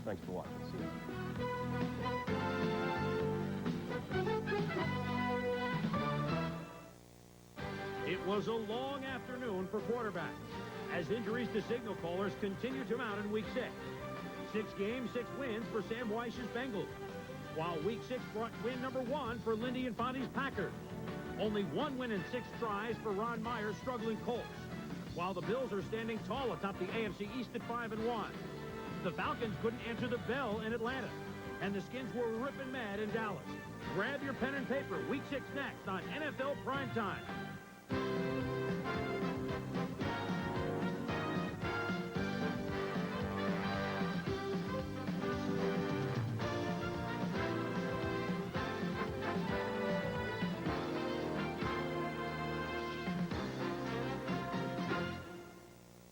Thanks for watching. See you. It was a long afternoon for quarterbacks as injuries to signal callers continue to mount in Week 6. 6 games, 6 wins for Sam Weich's Bengals, while Week 6 brought win number 1 for Lindy Infanti's Packers. Only 1 win in 6 tries for Ron Meyer's struggling Colts, while the Bills are standing tall atop the AFC East at 5-1. The Falcons couldn't answer the bell in Atlanta, and the Skins were ripping mad in Dallas. Grab your pen and paper. Week 6 next on NFL Primetime.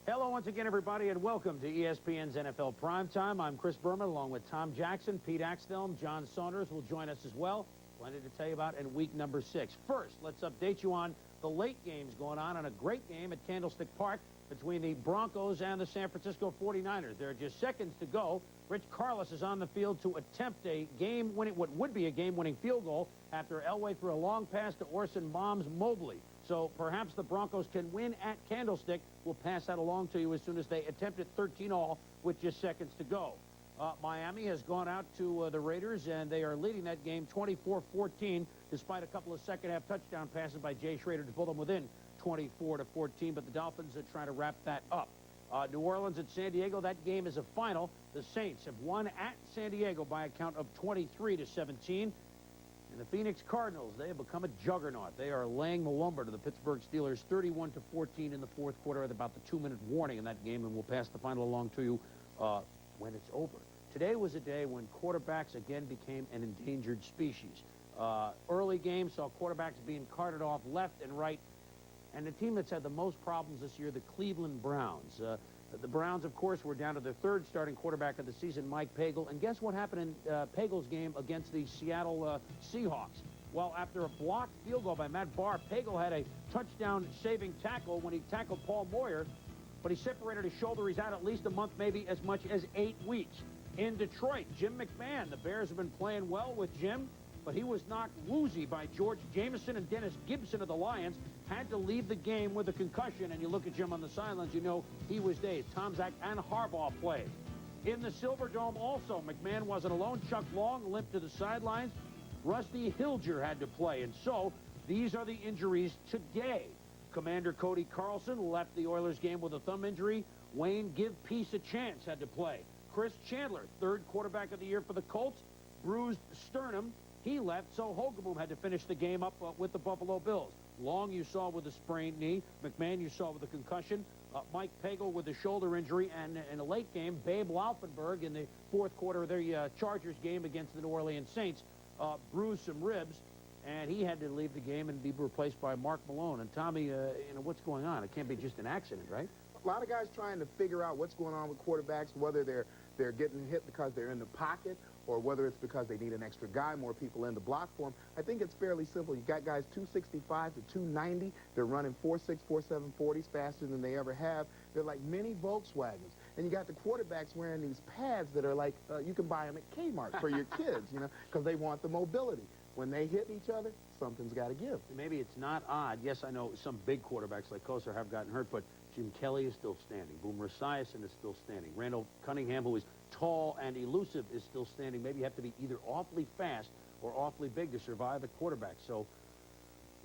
Hello once again, everybody, and welcome to ESPN's NFL Primetime. I'm Chris Berman, along with Tom Jackson, Pete Axtell, John Saunders will join us as well. Plenty to tell you about in week number 6. First, let's update you on the late games going on a great game at Candlestick Park between the Broncos and the San Francisco 49ers. There are just seconds to go. Rich Carlos is on the field to attempt a game-winning, what would be a game-winning field goal after Elway threw a long pass to Orson Moms Mobley. So perhaps the Broncos can win at Candlestick. We'll pass that along to you as soon as they attempt it 13-all with just seconds to go. Miami has gone out to the Raiders, and they are leading that game 24-14, despite a couple of second-half touchdown passes by Jay Schrader to pull them within 24-14. But the Dolphins are trying to wrap that up. New Orleans at San Diego, that game is a final. The Saints have won at San Diego by a count of 23-17. And the Phoenix Cardinals, they have become a juggernaut. They are laying the lumber to the Pittsburgh Steelers 31-14 in the fourth quarter at about the 2-minute warning in that game, and we'll pass the final along to you when it's over. Today was a day when quarterbacks again became an endangered species. Early games saw quarterbacks being carted off left and right, and the team that's had the most problems this year, the Cleveland Browns. The Browns, of course, were down to their 3rd starting quarterback of the season, Mike Pagel. And guess what happened in Pagel's game against the Seattle Seahawks? Well, after a blocked field goal by Matt Barr, Pagel had a touchdown-saving tackle when he tackled Paul Moyer, but he separated his shoulder. He's out at least a month, maybe as much as 8 weeks. In Detroit, Jim McMahon. The Bears have been playing well with Jim, but he was knocked woozy by George Jameson and Dennis Gibson of the Lions. Had to leave the game with a concussion, and you look at Jim on the sidelines, you know he was dazed. Tom Zach and Harbaugh played. In the Silverdome also, McMahon wasn't alone. Chuck Long limped to the sidelines. Rusty Hilger had to play, and so these are the injuries today. Commander Cody Carlson left the Oilers game with a thumb injury. Wayne Give Peace a Chance had to play. Chris Chandler, 3rd quarterback of the year for the Colts, bruised sternum. He left, so Hogaboom had to finish the game up with the Buffalo Bills. Long you saw with a sprained knee. McMahon you saw with a concussion. Mike Pagel with a shoulder injury. And in a late game, Babe Laufenberg in the 4th quarter of their Chargers game against the New Orleans Saints bruised some ribs. And he had to leave the game and be replaced by Mark Malone. And Tommy, what's going on? It can't be just an accident, right? A lot of guys trying to figure out what's going on with quarterbacks, whether they're getting hit because they're in the pocket or whether it's because they need an extra guy, more people in the block for them. I think it's fairly simple. You got guys 265 to 290. They're running 4.6, 4.7 40s faster than they ever have. They're like mini Volkswagens. And you got the quarterbacks wearing these pads that are like, you can buy them at Kmart for your kids, you know, because they want the mobility. When they hit each other, something's got to give. Maybe it's not odd. Yes, I know some big quarterbacks like Kosar have gotten hurt, but Jim Kelly is still standing. Boomer Esiason is still standing. Randall Cunningham, who is tall and elusive, is still standing. Maybe you have to be either awfully fast or awfully big to survive at quarterback. So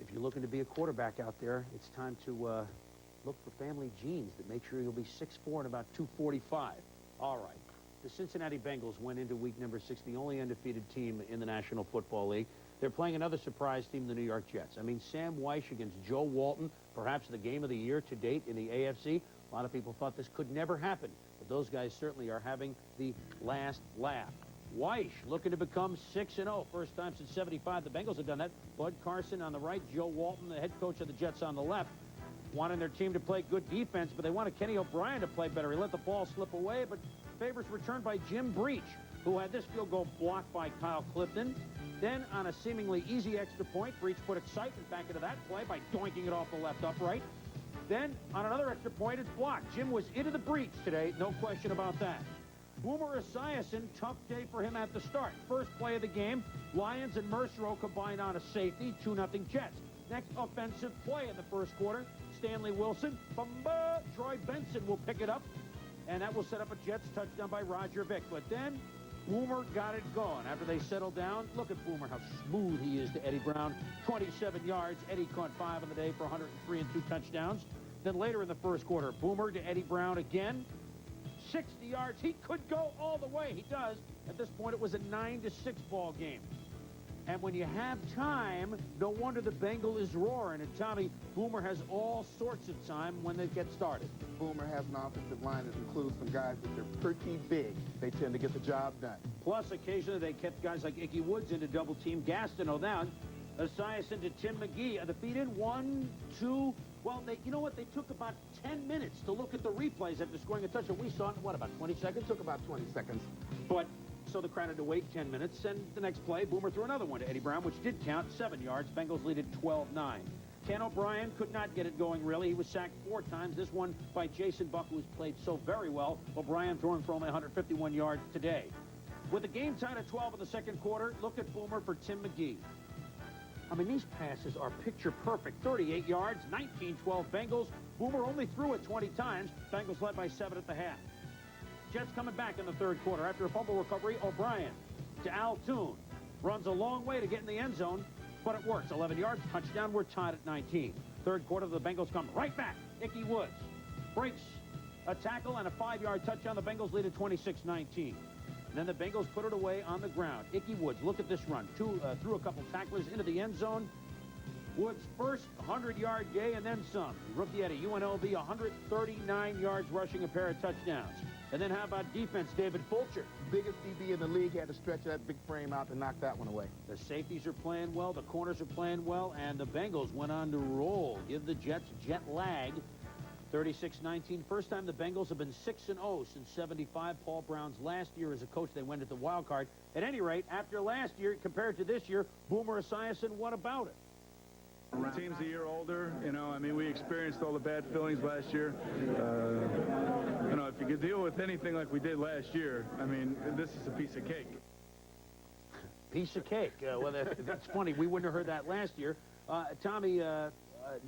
if you're looking to be a quarterback out there, it's time to look for family genes that make sure you'll be 6'4" and about 245. All right. The Cincinnati Bengals went into week number 6, the only undefeated team in the National Football League. They're playing another surprise team, the New York Jets. I mean, Sam Wyche against Joe Walton, perhaps the game of the year to date in the AFC. A lot of people thought this could never happen, but those guys certainly are having the last laugh. Wyche looking to become 6-0, first time since '75. The Bengals have done that. Bud Carson on the right, Joe Walton, the head coach of the Jets, on the left. Wanting their team to play good defense, but they wanted Kenny O'Brien to play better. He let the ball slip away, but favors returned by Jim Breach, who had this field goal blocked by Kyle Clifton. Then, on a seemingly easy extra point, Breach put excitement back into that play by doinking it off the left upright. Then, on another extra point, it's blocked. Jim was into the breach today, no question about that. Boomer Esiason, tough day for him at the start. First play of the game, Lions and Mercero combined on a safety, 2-0 Jets. Next offensive play in the first quarter, Stanley Wilson, bumba, Troy Benson will pick it up, and that will set up a Jets touchdown by Roger Vick. But then Boomer got it going. After they settled down, look at Boomer, how smooth he is to Eddie Brown. 27 yards. Eddie caught 5 on the day for 103 and 2 touchdowns. Then later in the first quarter, Boomer to Eddie Brown again. 60 yards. He could go all the way. He does. At this point, it was a 9-6 ball game. And when you have time, no wonder the Bengal is roaring. And Tommy, Boomer has all sorts of time when they get started. Boomer has an offensive line that includes some guys that they're pretty big. They tend to get the job done. Plus, occasionally they kept guys like Ickey Woods into double team. Gaston O'Down, Esiason to Tim McGee. The feed in 1, 2. Well, you know what? They took about 10 minutes to look at the replays after scoring a touchdown. We saw it in, what, about 20 seconds? Took about 20 seconds. But so the crowd had to wait 10 minutes, and the next play, Boomer threw another one to Eddie Brown, which did count, 7 yards. Bengals lead at 12-9. Ken O'Brien could not get it going, really. He was sacked 4 times. This one by Jason Buck, who's played so very well. O'Brien throwing for only 151 yards today. With the game tied at 12 in the second quarter, look at Boomer for Tim McGee. I mean, these passes are picture perfect. 38 yards, 19-12 Bengals. Boomer only threw it 20 times. Bengals led by 7 at the half. Jets coming back in the third quarter. After a fumble recovery, O'Brien to Al Toon. Runs a long way to get in the end zone, but it works. 11 yards, touchdown. We're tied at 19. Third quarter, the Bengals come right back. Ickey Woods breaks a tackle and a 5-yard touchdown. The Bengals lead at 26-19. Then the Bengals put it away on the ground. Ickey Woods, look at this run. Threw a couple tacklers into the end zone. Woods' first 100-yard day and then some. Rookie at a UNLV, 139 yards rushing, a pair of touchdowns. And then how about defense, David Fulcher? Biggest DB in the league, had to stretch that big frame out to knock that one away. The safeties are playing well, the corners are playing well, and the Bengals went on to roll. Give the Jets jet lag. 36-19. First time the Bengals have been 6-0 since 75. Paul Brown's last year as a coach, they went at the wild card. At any rate, after last year, compared to this year, Boomer Esiason, what about it? The team's a year older, you know. I mean, we experienced all the bad feelings last year. You know, if you could deal with anything like we did last year, I mean, this is a piece of cake. Piece of cake. Well, that's funny. We wouldn't have heard that last year. Tommy,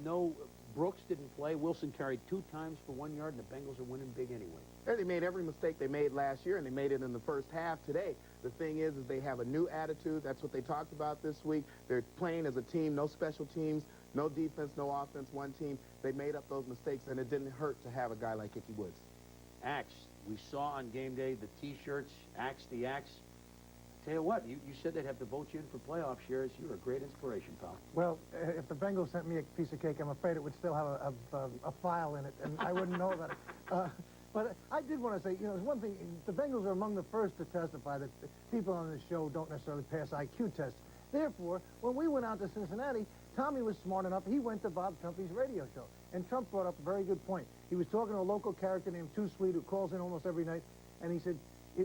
no, Brooks didn't play. Wilson carried 2 times for 1 yard, and the Bengals are winning big anyway. And they made every mistake they made last year, and they made it in the first half today. The thing is they have a new attitude. That's what they talked about this week. They're playing as a team, no special teams, no defense, no offense, one team. They made up those mistakes, and it didn't hurt to have a guy like Ickey Woods. Axe. We saw on game day the T-shirts, Axe the Axe. Tell you what, you said they'd have to vote you in for playoff shares. You're a great inspiration, pal. Well, if the Bengals sent me a piece of cake, I'm afraid it would still have a file in it, and I wouldn't know about it. But I did want to say, you know, one thing, the Bengals are among the first to testify that people on this show don't necessarily pass IQ tests. Therefore, when we went out to Cincinnati, Tommy was smart enough. He went to Bob Trumpy's radio show, and Trump brought up a very good point. He was talking to a local character named Too Sweet who calls in almost every night, and he said,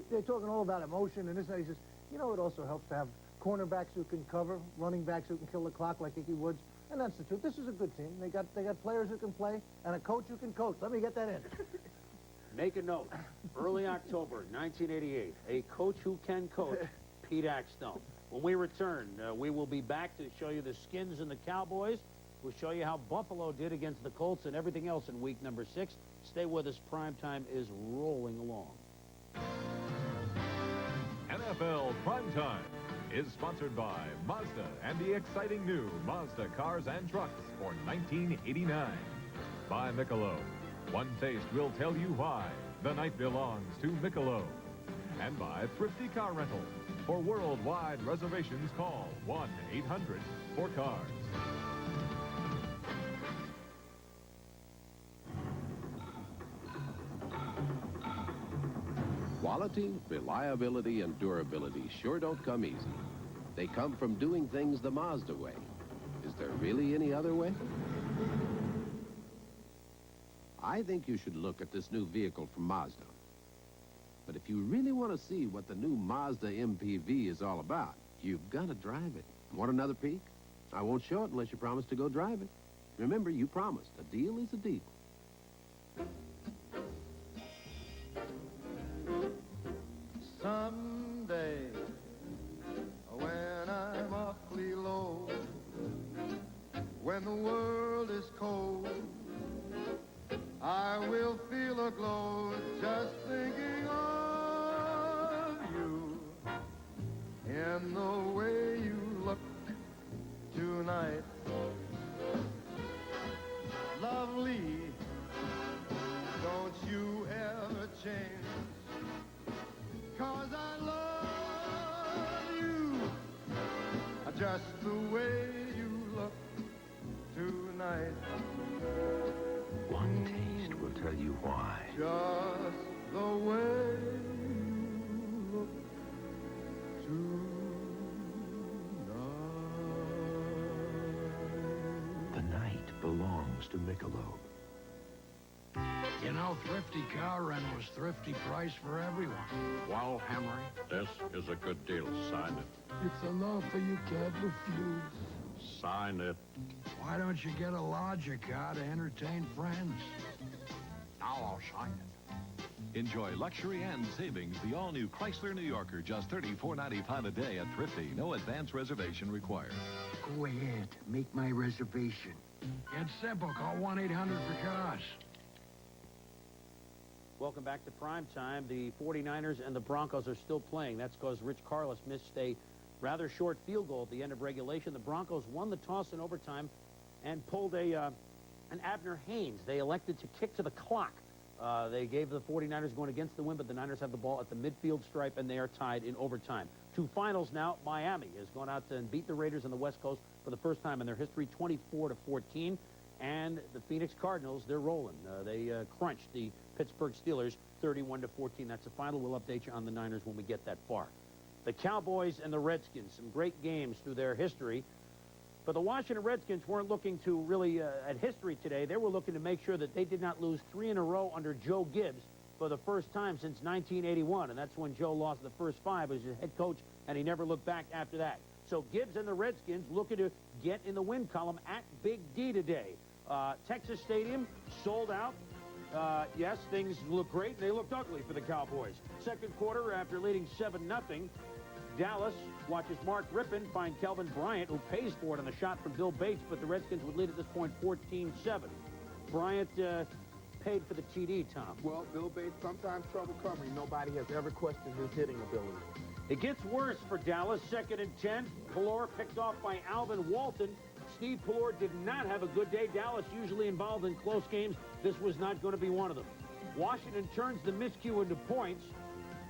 they're talking all about emotion and this and that. He says, you know, it also helps to have cornerbacks who can cover, running backs who can kill the clock like Ickey Woods. And that's the truth. This is a good team. They got players who can play and a coach who can coach. Let me get that in. Make a note. Early October 1988. A coach who can coach, Pete Axtell. When we return, we will be back to show you the Skins and the Cowboys. We'll show you how Buffalo did against the Colts and everything else in week number 6. Stay with us. Primetime is rolling along. NFL Primetime is sponsored by Mazda and the exciting new Mazda cars and trucks for 1989. By Michelob. One taste will tell you why the night belongs to Michelob. And by Thrifty Car Rental. For worldwide reservations, call 1-800-4CARS. Quality, reliability, and durability sure don't come easy. They come from doing things the Mazda way. Is there really any other way? I think you should look at this new vehicle from Mazda. But if you really want to see what the new Mazda MPV is all about, you've got to drive it. Want another peek? I won't show it unless you promise to go drive it. Remember, you promised. A deal is a deal. someday, when I'm awfully low, when the world is cold, I will feel a glow just thinking of you. In the way you look tonight, lovely, don't you ever change, 'cause I love you just the way you look tonight. One taste will tell you why. Just the way you look tonight. The night belongs to Michelob. You know, thrifty car rental is thrifty price for everyone. Well, Henry, this is a good deal. Sign it. It's an offer you can't refuse. Sign it. Why don't you get a larger car to entertain friends? Now I'll sign it. Enjoy luxury and savings. The all-new Chrysler New Yorker, just $34.95 a day at Thrifty. No advance reservation required. Go ahead, make my reservation. It's simple. Call 1-800 for cars. Welcome back to primetime. The 49ers and the Broncos are still playing. That's because Rich Carlos missed a rather short field goal at the end of regulation. The Broncos won the toss in overtime and pulled an Abner Haynes. They elected to kick to the clock. They gave the 49ers going against the wind, but the Niners have the ball at the midfield stripe, and they are tied in overtime. Two finals now. Miami has gone out and beat the Raiders on the West Coast for the first time in their history, 24-14. And the Phoenix Cardinals, they're rolling. They crunched the Pittsburgh Steelers 31-14. That's the final. We'll update you on the Niners when we get that far. The Cowboys and the Redskins, some great games through their history. But the Washington Redskins weren't looking to really at history today. They were looking to make sure that they did not lose 3 in a row under Joe Gibbs for the first time since 1981. And that's when Joe lost the first 5 as head coach, and he never looked back after that. So Gibbs and the Redskins looking to get in the win column at Big D today. Texas Stadium sold out. Yes, things look great. They looked ugly for the Cowboys. Second quarter, after leading 7-0, Dallas watches Mark Rippon find Kelvin Bryant, who pays for it on the shot from Bill Bates, but the Redskins would lead at this point 14-7. Bryant paid for the TD, Tom. Well, Bill Bates, sometimes trouble covering. Nobody has ever questioned his hitting ability. It gets worse for Dallas. 2nd and 10. Pelor picked off by Alvin Walton. Steve Pelor did not have a good day. Dallas usually involved in close games. This was not going to be one of them. Washington turns the miscue into points.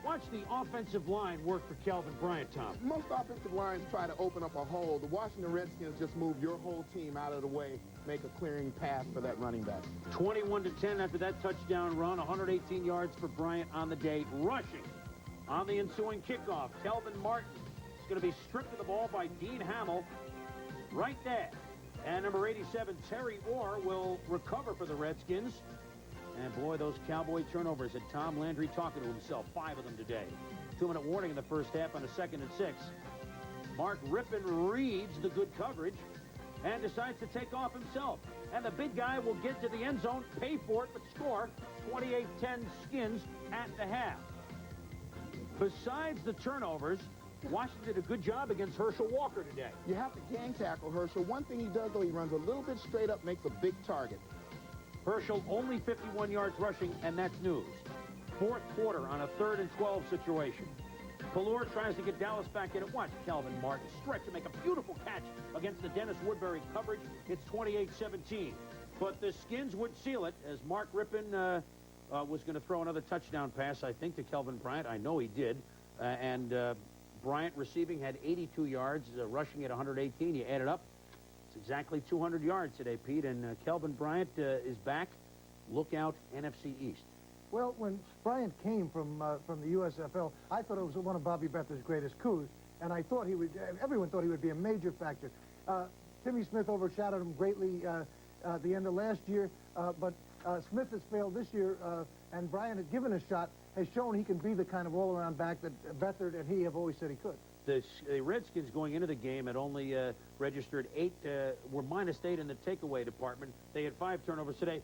Watch the offensive line work for Kelvin Bryant, Tom. Most offensive lines try to open up a hole. The Washington Redskins just move your whole team out of the way, make a clearing pass for that running back. 21-10 after that touchdown run. 118 yards for Bryant on the day. Rushing on the ensuing kickoff, Kelvin Martin is going to be stripped of the ball by Dean Hamill right there. And number 87, Terry Orr, will recover for the Redskins. And boy, those Cowboy turnovers had Tom Landry talking to himself. 5 of them today. 2-minute warning in the first half on a 2nd and 6. Mark Rippon reads the good coverage and decides to take off himself. And the big guy will get to the end zone, pay for it, but score. 28-10 Skins at the half. Besides the turnovers, Washington did a good job against Herschel Walker today. You have to gang tackle Herschel. One thing he does, though, he runs a little bit straight up, makes a big target. Herschel only 51 yards rushing, and that's news. 4th quarter on a 3rd and 12 situation. Pelor tries to get Dallas back in it. Watch Kelvin Martin stretch and make a beautiful catch against the Dennis Woodbury coverage. It's 28-17. But the Skins would seal it as Mark Rippon was going to throw another touchdown pass, I think, to Kelvin Bryant. I know he did. Bryant receiving had 82 yards, rushing at 118. You add it up. It's exactly 200 yards today, Pete. And Kelvin Bryant is back. Look out, NFC East. Well, when Bryant came from the USFL, I thought it was one of Bobby Betther's greatest coups, and I thought he would. Everyone thought he would be a major factor. Timmy Smith overshadowed him greatly at the end of last year, but Smith has failed this year, and Bryant had given a shot, has shown he can be the kind of all-around back that Beathard and he have always said he could. The Redskins going into the game had only registered 8, were -8 in the takeaway department. They had 5 turnovers today.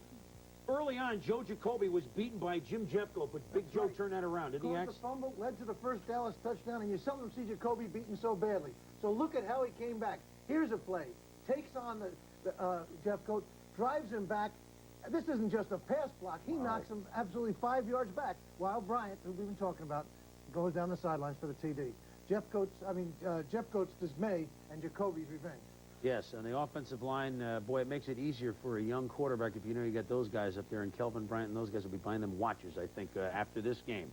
Early on, Joe Jacoby was beaten by Jim Jeffcoat, but Big Joe turned that around, didn't he, Caused Axe? the fumble, led to the first Dallas touchdown, and you seldom see Jacoby beaten so badly. So look at how he came back. Here's a play. Takes on Jeffcoat, drives him back. This isn't just a pass block. He knocks him absolutely 5 yards back, while Bryant, who we've been talking about, goes down the sidelines for the TD. Jeffcoat's dismay and Jacoby's revenge. Yes, on the offensive line, boy, it makes it easier for a young quarterback if you know you got those guys up there, and Kelvin Bryant and those guys will be buying them watches, I think, after this game.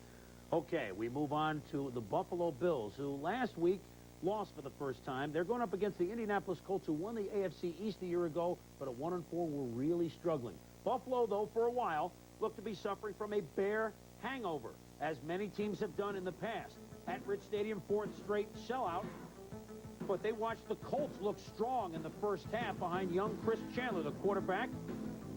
Okay, we move on to the Buffalo Bills, who last week lost for the first time. They're going up against the Indianapolis Colts, who won the AFC East a year ago, but at 1-4 were really struggling. Buffalo, though, for a while, looked to be suffering from a Bear hangover, as many teams have done in the past. At Rich Stadium, fourth straight sellout. But they watched the Colts look strong in the first half behind young Chris Chandler, the quarterback.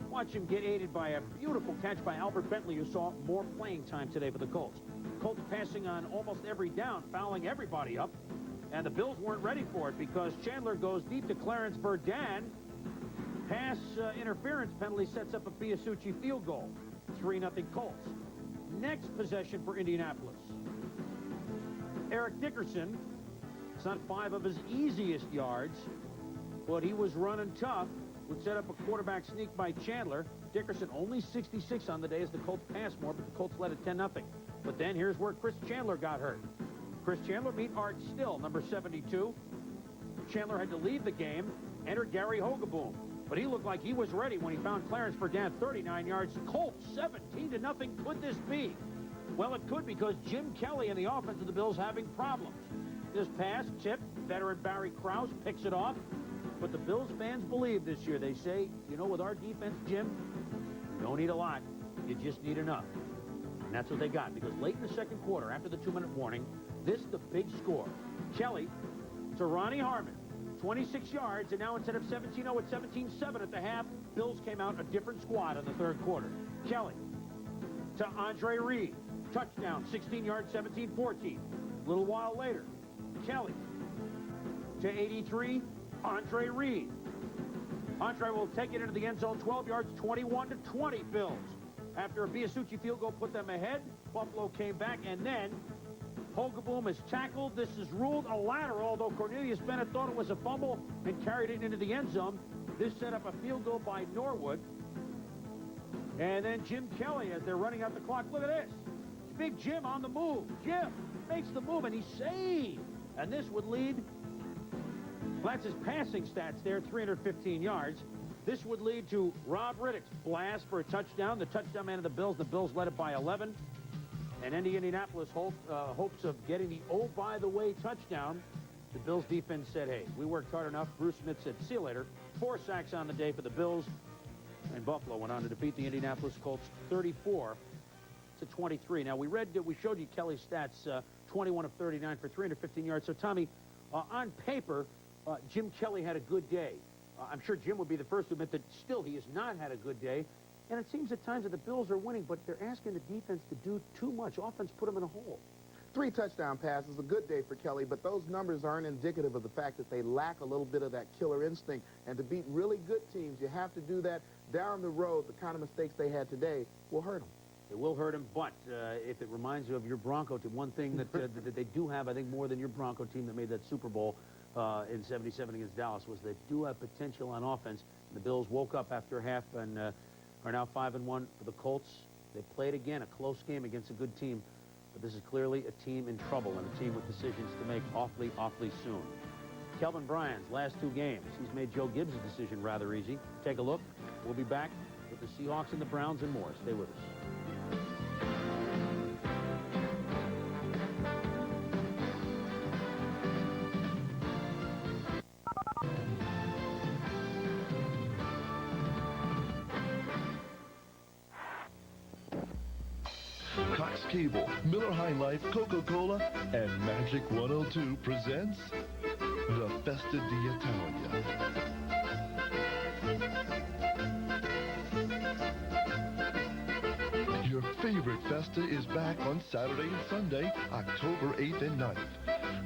Watch him get aided by a beautiful catch by Albert Bentley, who saw more playing time today for the Colts. Colts passing on almost every down, fouling everybody up. And the Bills weren't ready for it because Chandler goes deep to Clarence Verdun. Pass interference penalty sets up a Biasucci field goal. 3-0 Colts. Next possession for Indianapolis. Eric Dickerson. It's not 5 of his easiest yards, but he was running tough. Would set up a quarterback sneak by Chandler. Dickerson only 66 on the day as the Colts passed more, but the Colts led it 10-0. But then here's where Chris Chandler got hurt. Chris Chandler meet Art Still, number 72. Chandler had to leave the game. Entered Gary Hogeboom. But he looked like he was ready when he found Clarence Verdun 39 yards. Colts 17-0. Could this be? Well, it could, because Jim Kelly and the offense of the Bills having problems. This pass, tip, veteran Barry Krause picks it off. But the Bills fans believe this year. They say, you know, with our defense, Jim, you don't need a lot. You just need enough. And that's what they got, because late in the second quarter, after the 2-minute warning, this the big score. Kelly to Ronnie Harmon, 26 yards, and now instead of 17-0, it's 17-7 at the half. Bills came out a different squad in the third quarter. Kelly to Andre Reed, touchdown, 16 yards, 17-14. A little while later, Kelly to 83, Andre Reed. Andre will take it into the end zone, 12 yards, 21-20 Bills. After a Biasucci field goal put them ahead, Buffalo came back, and then Hogeboom is tackled. This is ruled a lateral, although Cornelius Bennett thought it was a fumble and carried it into the end zone. This set up a field goal by Norwood. And then Jim Kelly, as they're running out the clock, look at this. Big Jim on the move. Jim makes the move, and he's saved. And this would lead, well, that's his passing stats there, 315 yards. This would lead to Rob Riddick's blast for a touchdown, the touchdown man of the Bills. The Bills led it by 11. And Indianapolis hopes of getting the oh-by-the-way touchdown. The Bills defense said, hey, we worked hard enough. Bruce Smith said, see you later. 4 sacks on the day for the Bills. And Buffalo went on to defeat the Indianapolis Colts 34-23. Now, we showed you Kelly's stats, 21 of 39 for 315 yards. So, Tommy, on paper, Jim Kelly had a good day. I'm sure Jim would be the first to admit that still he has not had a good day. And it seems at times that the Bills are winning, but they're asking the defense to do too much. Offense put them in a hole. 3 touchdown passes, a good day for Kelly, but those numbers aren't indicative of the fact that they lack a little bit of that killer instinct. And to beat really good teams, you have to do that down the road. The kind of mistakes they had today will hurt them. It will hurt him, but if it reminds you of your Bronco team, one thing that, that they do have, I think, more than your Bronco team that made that Super Bowl in '77 against Dallas, was they do have potential on offense. And the Bills woke up after half and are now 5-1 for the Colts. They played again a close game against a good team, but this is clearly a team in trouble and a team with decisions to make awfully, awfully soon. Kelvin Bryant's last 2 games, he's made Joe Gibbs' decision rather easy. Take a look. We'll be back with the Seahawks and the Browns and more. Stay with us. Cox Cable, Miller High Life, Coca-Cola, and Magic 102 presents the Festa d'Italia. Your favorite Festa is back on Saturday and Sunday, October 8th and 9th.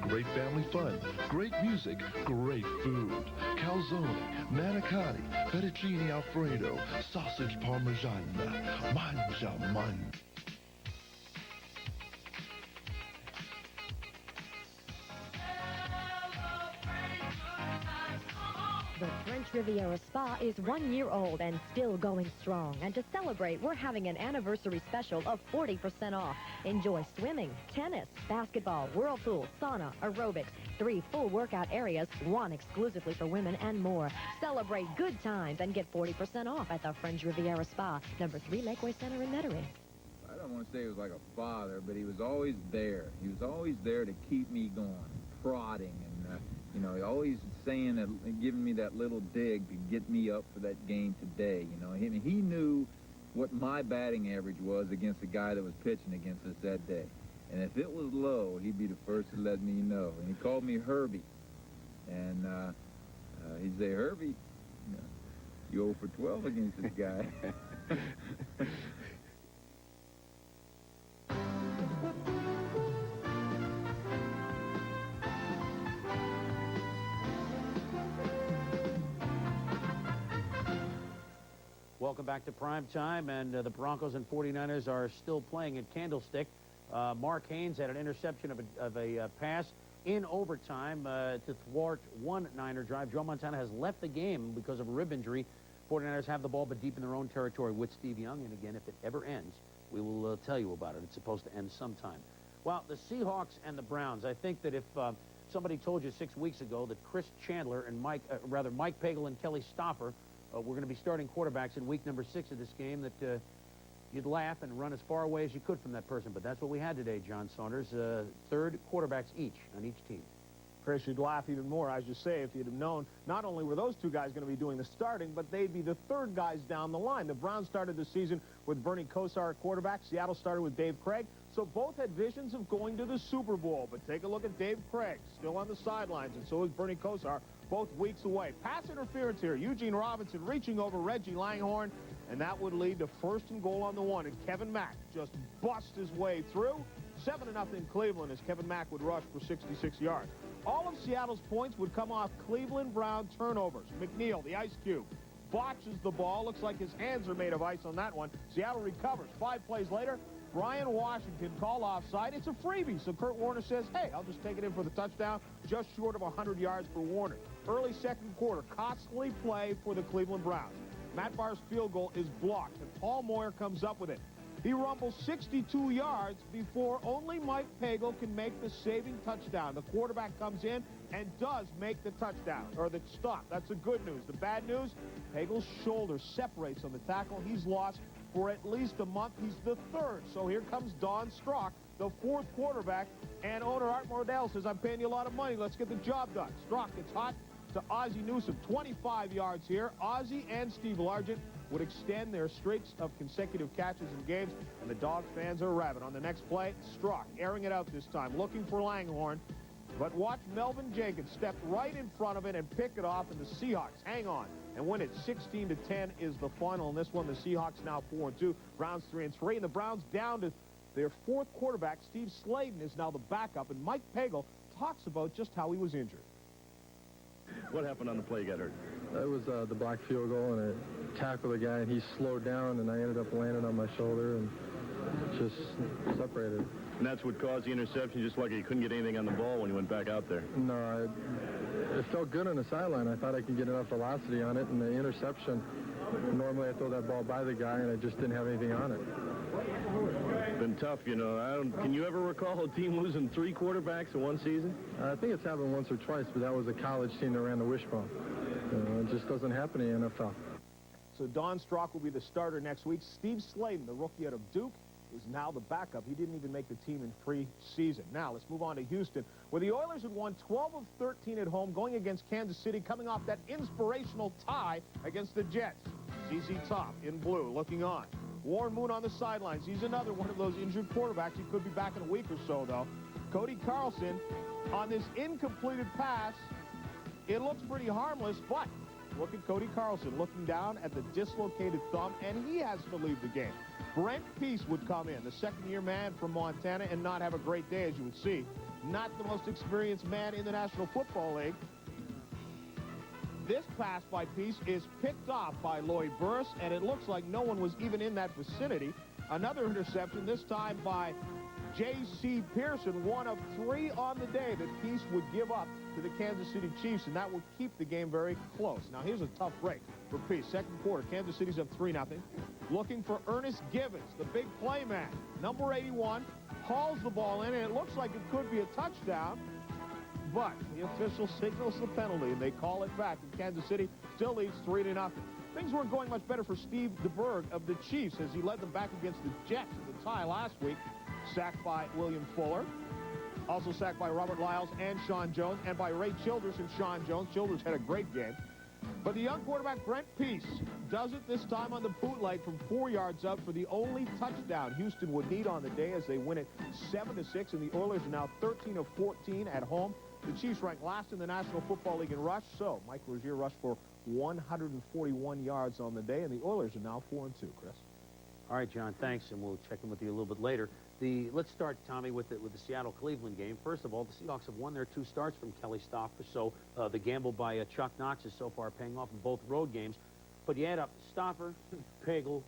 great family fun, great music, great food. Calzone, manicotti, fettuccine alfredo, sausage parmigiana. Mangia, man. The French Riviera Spa is 1 year old and still going strong. And to celebrate, we're having an anniversary special of 40% off. Enjoy swimming, tennis, basketball, whirlpool, sauna, aerobics, 3 full workout areas, 1 exclusively for women, and more. Celebrate good times and get 40% off at the French Riviera Spa, number 3 Lakeway Center in Metairie. I don't want to say he was like a father, but he was always there. He was always there to keep me going, prodding, and you know, always saying that, giving me that little dig to get me up for that game today. You know, he knew what my batting average was against the guy that was pitching against us that day. And if it was low, he'd be the first to let me know. And he called me Herbie. And he'd say, Herbie, you 0 for 12 against this guy. Welcome back to Prime Time, and the Broncos and 49ers are still playing at Candlestick. Mark Haynes had an interception of a pass in overtime to thwart one Niner drive. Joe Montana has left the game because of a rib injury. 49ers have the ball, but deep in their own territory with Steve Young. And again, if it ever ends, we will tell you about it. It's supposed to end sometime. Well, the Seahawks and the Browns. I think that if somebody told you 6 weeks ago that Chris Chandler and Mike Pagel and Kelly Stopper were going to be starting quarterbacks in week number 6 of this game, that you'd laugh and run as far away as you could from that person. But that's what we had today, John Saunders. 3rd quarterbacks each on each team. Chris, you'd laugh even more, as you say, if you'd have known not only were those 2 guys going to be doing the starting, but they'd be the 3rd guys down the line. The Browns started the season with Bernie Kosar at quarterback. Seattle started with Dave Craig. So both had visions of going to the Super Bowl. But take a look at Dave Craig, still on the sidelines, and so is Bernie Kosar, both weeks away. Pass interference here. Eugene Robinson reaching over Reggie Langhorne, and that would lead to 1st and goal on the 1. And Kevin Mack just bust his way through. 7-0 Cleveland as Kevin Mack would rush for 66 yards. All of Seattle's points would come off Cleveland Brown turnovers. McNeil, the Ice Cube, botches the ball. Looks like his hands are made of ice on that one. Seattle recovers. 5 plays later, Brian Washington called offside. It's a freebie, so Kurt Warner says, hey, I'll just take it in for the touchdown, just short of 100 yards for Warner. Early 2nd quarter, costly play for the Cleveland Browns. Matt Barr's field goal is blocked, and Paul Moyer comes up with it. He rumbles 62 yards before only Mike Pagel can make the saving touchdown. The quarterback comes in and does make the touchdown, or the stop. That's the good news. The bad news, Pagel's shoulder separates on the tackle. He's lost for at least a month. He's the 3rd. So here comes Don Strock, the 4th quarterback, and owner Art Mordell says, I'm paying you a lot of money. Let's get the job done. Strock gets hot to Ozzie Newsome. 25 yards here. Ozzie and Steve Largent would extend their streaks of consecutive catches in games, and the Dog fans are rabid. On the next play, Strock airing it out this time, looking for Langhorne. But watch Melvin Jenkins step right in front of it and pick it off, and the Seahawks hang on and win it. 16-10 is the final in this one. The Seahawks now 4-2, Browns 3-3, and the Browns down to their 4th quarterback. Steve Sladen is now the backup, and Mike Pagel talks about just how he was injured. What happened on the play you got hurt? That was the blocked field goal, and I tackled the guy, and he slowed down, and I ended up landing on my shoulder and just separated. And that's what caused the interception, just like you couldn't get anything on the ball when you went back out there? No, it felt good on the sideline. I thought I could get enough velocity on it, and the interception, normally I throw that ball by the guy, and I just didn't have anything on it. It's been tough, you know. Can you ever recall a team losing 3 quarterbacks in one season? I think it's happened once or twice, but that was a college team that ran the wishbone. It just doesn't happen in the NFL. So Don Strock will be the starter next week. Steve Sladen, the rookie out of Duke, is now the backup. He didn't even make the team in preseason. Now let's move on to Houston, where the Oilers had won 12 of 13 at home, going against Kansas City, coming off that inspirational tie against the Jets. ZZ Top in blue, looking on. Warren Moon on the sidelines. He's another one of those injured quarterbacks. He could be back in a week or so, though. Cody Carlson on this incompleted pass. It looks pretty harmless, but look at Cody Carlson looking down at the dislocated thumb, and he has to leave the game. Brent Peace would come in, the 2nd-year man from Montana, and not have a great day, as you would see. not the most experienced man in the National Football League. This pass by Peace is picked off by Lloyd Burris, and it looks like no one was even in that vicinity. Another interception, this time by J.C. Pearson, one of 3 on the day that Peace would give up to the Kansas City Chiefs, and that would keep the game very close. Now, here's a tough break for Peace. Second quarter, Kansas City's up 3-0. Looking for Ernest Givens, the big play man. Number 81 hauls the ball in, and it looks like it could be a touchdown, but the official signals the penalty, and they call it back, and Kansas City still leads 3-0. Things weren't going much better for Steve DeBerg of the Chiefs as he led them back against the Jets in the tie last week. Sacked by William Fuller. Also sacked by Robert Lyles and Sean Jones, and by Ray Childress and Sean Jones. Childress had a great game. But the young quarterback, Brent Peace, does it this time on the bootleg from 4 yards out for the only touchdown Houston would need on the day as they win it 7-6, and the Oilers are now 13 of 14 at home. The Chiefs rank last in the National Football League in rush, so Mike Rozier rushed for 141 yards on the day, and the Oilers are now 4-2, Chris. All right, John, thanks, and we'll check in with you a little bit later. Let's start, Tommy, with the Seattle-Cleveland game. First of all, the Seahawks have won their 2 starts from Kelly Stouffer, so the gamble by Chuck Knox is so far paying off in both road games. But you add up Stouffer, Pagel,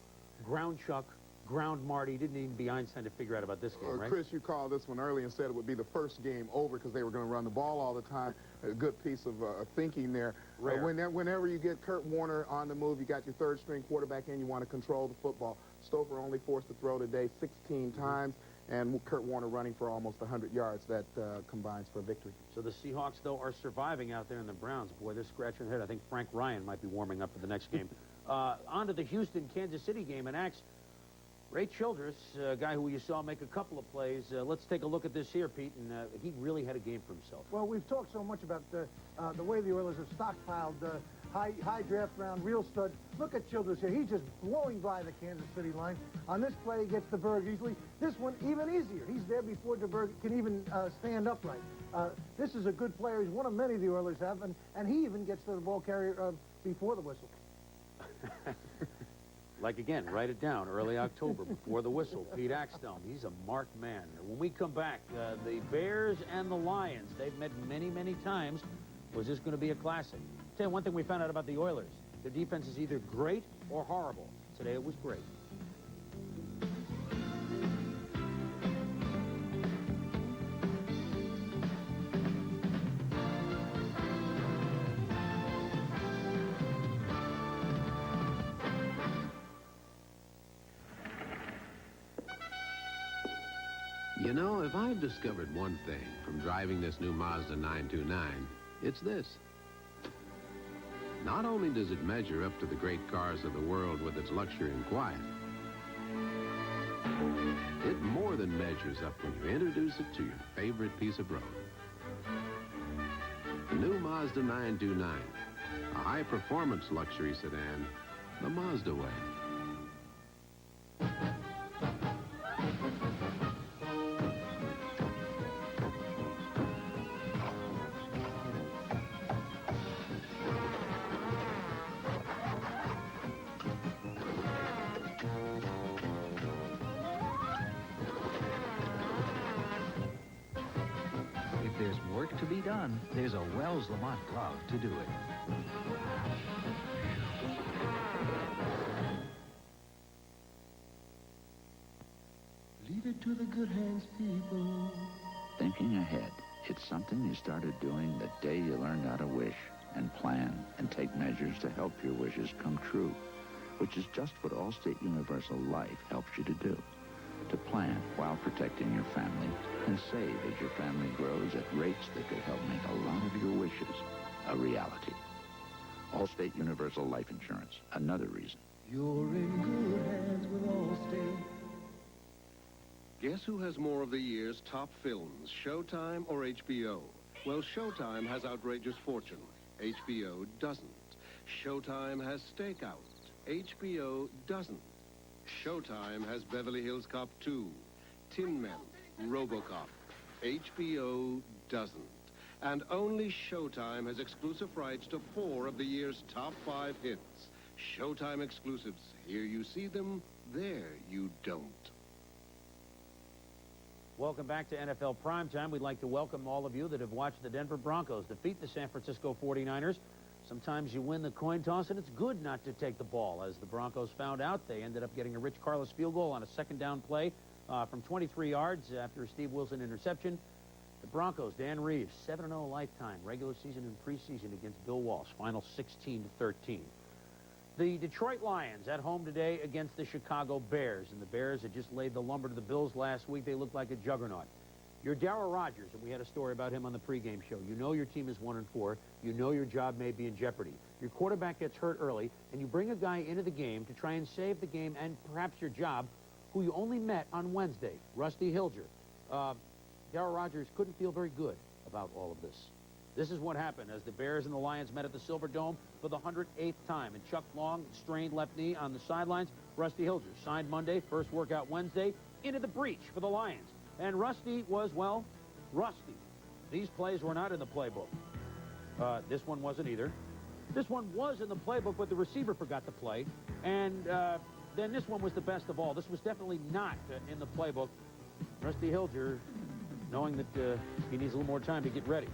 Ground Chuck, Ground Marty. Didn't even be Einstein to figure out about this game, right? Chris, you called this one early and said it would be the first game over because they were going to run the ball all the time. A good piece of thinking there. Whenever you get Kurt Warner on the move, you got your third-string quarterback in, you want to control the football. Stouffer only forced to throw today 16 times, and Kurt Warner running for almost 100 yards. That combines for a victory. So the Seahawks, though, are surviving out there in the Browns. Boy, they're scratching their head. I think Frank Ryan might be warming up for the next game. On to the Houston-Kansas City game, and Axe, Ray Childress, a guy who you saw make a couple of plays. Let's take a look at this here, Pete, and he really had a game for himself. Well, we've talked so much about the way the Oilers have stockpiled high draft round, real studs. Look at Childress here. He's just blowing by the Kansas City line. On this play, he gets DeBerg easily. This one, even easier. He's there before DeBerg can even stand upright. This is a good player. He's one of many the Oilers have, and he even gets to the ball carrier before the whistle. Like, again, write it down, early October, before the whistle. Pete Axthelm, he's a marked man. When we come back, the Bears and the Lions, they've met many, many times. Was this going to be a classic? Tell you one thing we found out about the Oilers. Their defense is either great or horrible. Today it was great. You know, if I've discovered one thing from driving this new Mazda 929, it's this. Not only does it measure up to the great cars of the world with its luxury and quiet, it more than measures up when you introduce it to your favorite piece of road. The new Mazda 929, a high-performance luxury sedan, the Mazda way. There's work to be done, there's a Wells Lamont glove to do it. Leave it to the good hands, people. Thinking ahead. It's something you started doing the day you learned how to wish and plan and take measures to help your wishes come true, which is just what Allstate Universal Life helps you to do. To plan while protecting your family and save as your family grows at rates that could help make a lot of your wishes a reality. Allstate Universal Life Insurance, another reason. You're in good hands with Allstate. Guess who has more of the year's top films, Showtime or HBO? Well, Showtime has Outrageous Fortune. HBO doesn't. Showtime has Stakeout. HBO doesn't. Showtime has Beverly Hills Cop 2, Tin Men, RoboCop. HBO doesn't. And only Showtime has exclusive rights to 4 of the year's top 5 hits. Showtime exclusives. Here you see them, there you don't. Welcome back to NFL Primetime. We'd like to welcome all of you that have watched the Denver Broncos defeat the San Francisco 49ers. Sometimes you win the coin toss, and it's good not to take the ball. As the Broncos found out, they ended up getting a Rich Carlos field goal on a second down play from 23 yards after a Steve Wilson interception. The Broncos, Dan Reeves, 7-0 lifetime, regular season and preseason against Bill Walsh, final 16-13. The Detroit Lions at home today against the Chicago Bears, and the Bears had just laid the lumber to the Bills last week. They looked like a juggernaut. You're Darryl Rogers, and we had a story about him on the pregame show. You know your team is 1-4. You know your job may be in jeopardy. Your quarterback gets hurt early, and you bring a guy into the game to try and save the game and perhaps your job, who you only met on Wednesday, Rusty Hilger. Darryl Rogers couldn't feel very good about all of this. This is what happened as the Bears and the Lions met at the Silverdome for the 108th time. And Chuck Long, strained left knee on the sidelines. Rusty Hilger signed Monday, first workout Wednesday, into the breach for the Lions. And Rusty was, well, rusty. These plays were not in the playbook. This one wasn't either. This one was in the playbook, but the receiver forgot to play. And then this one was the best of all. This was definitely not in the playbook. Rusty Hilger, knowing that he needs a little more time to get ready.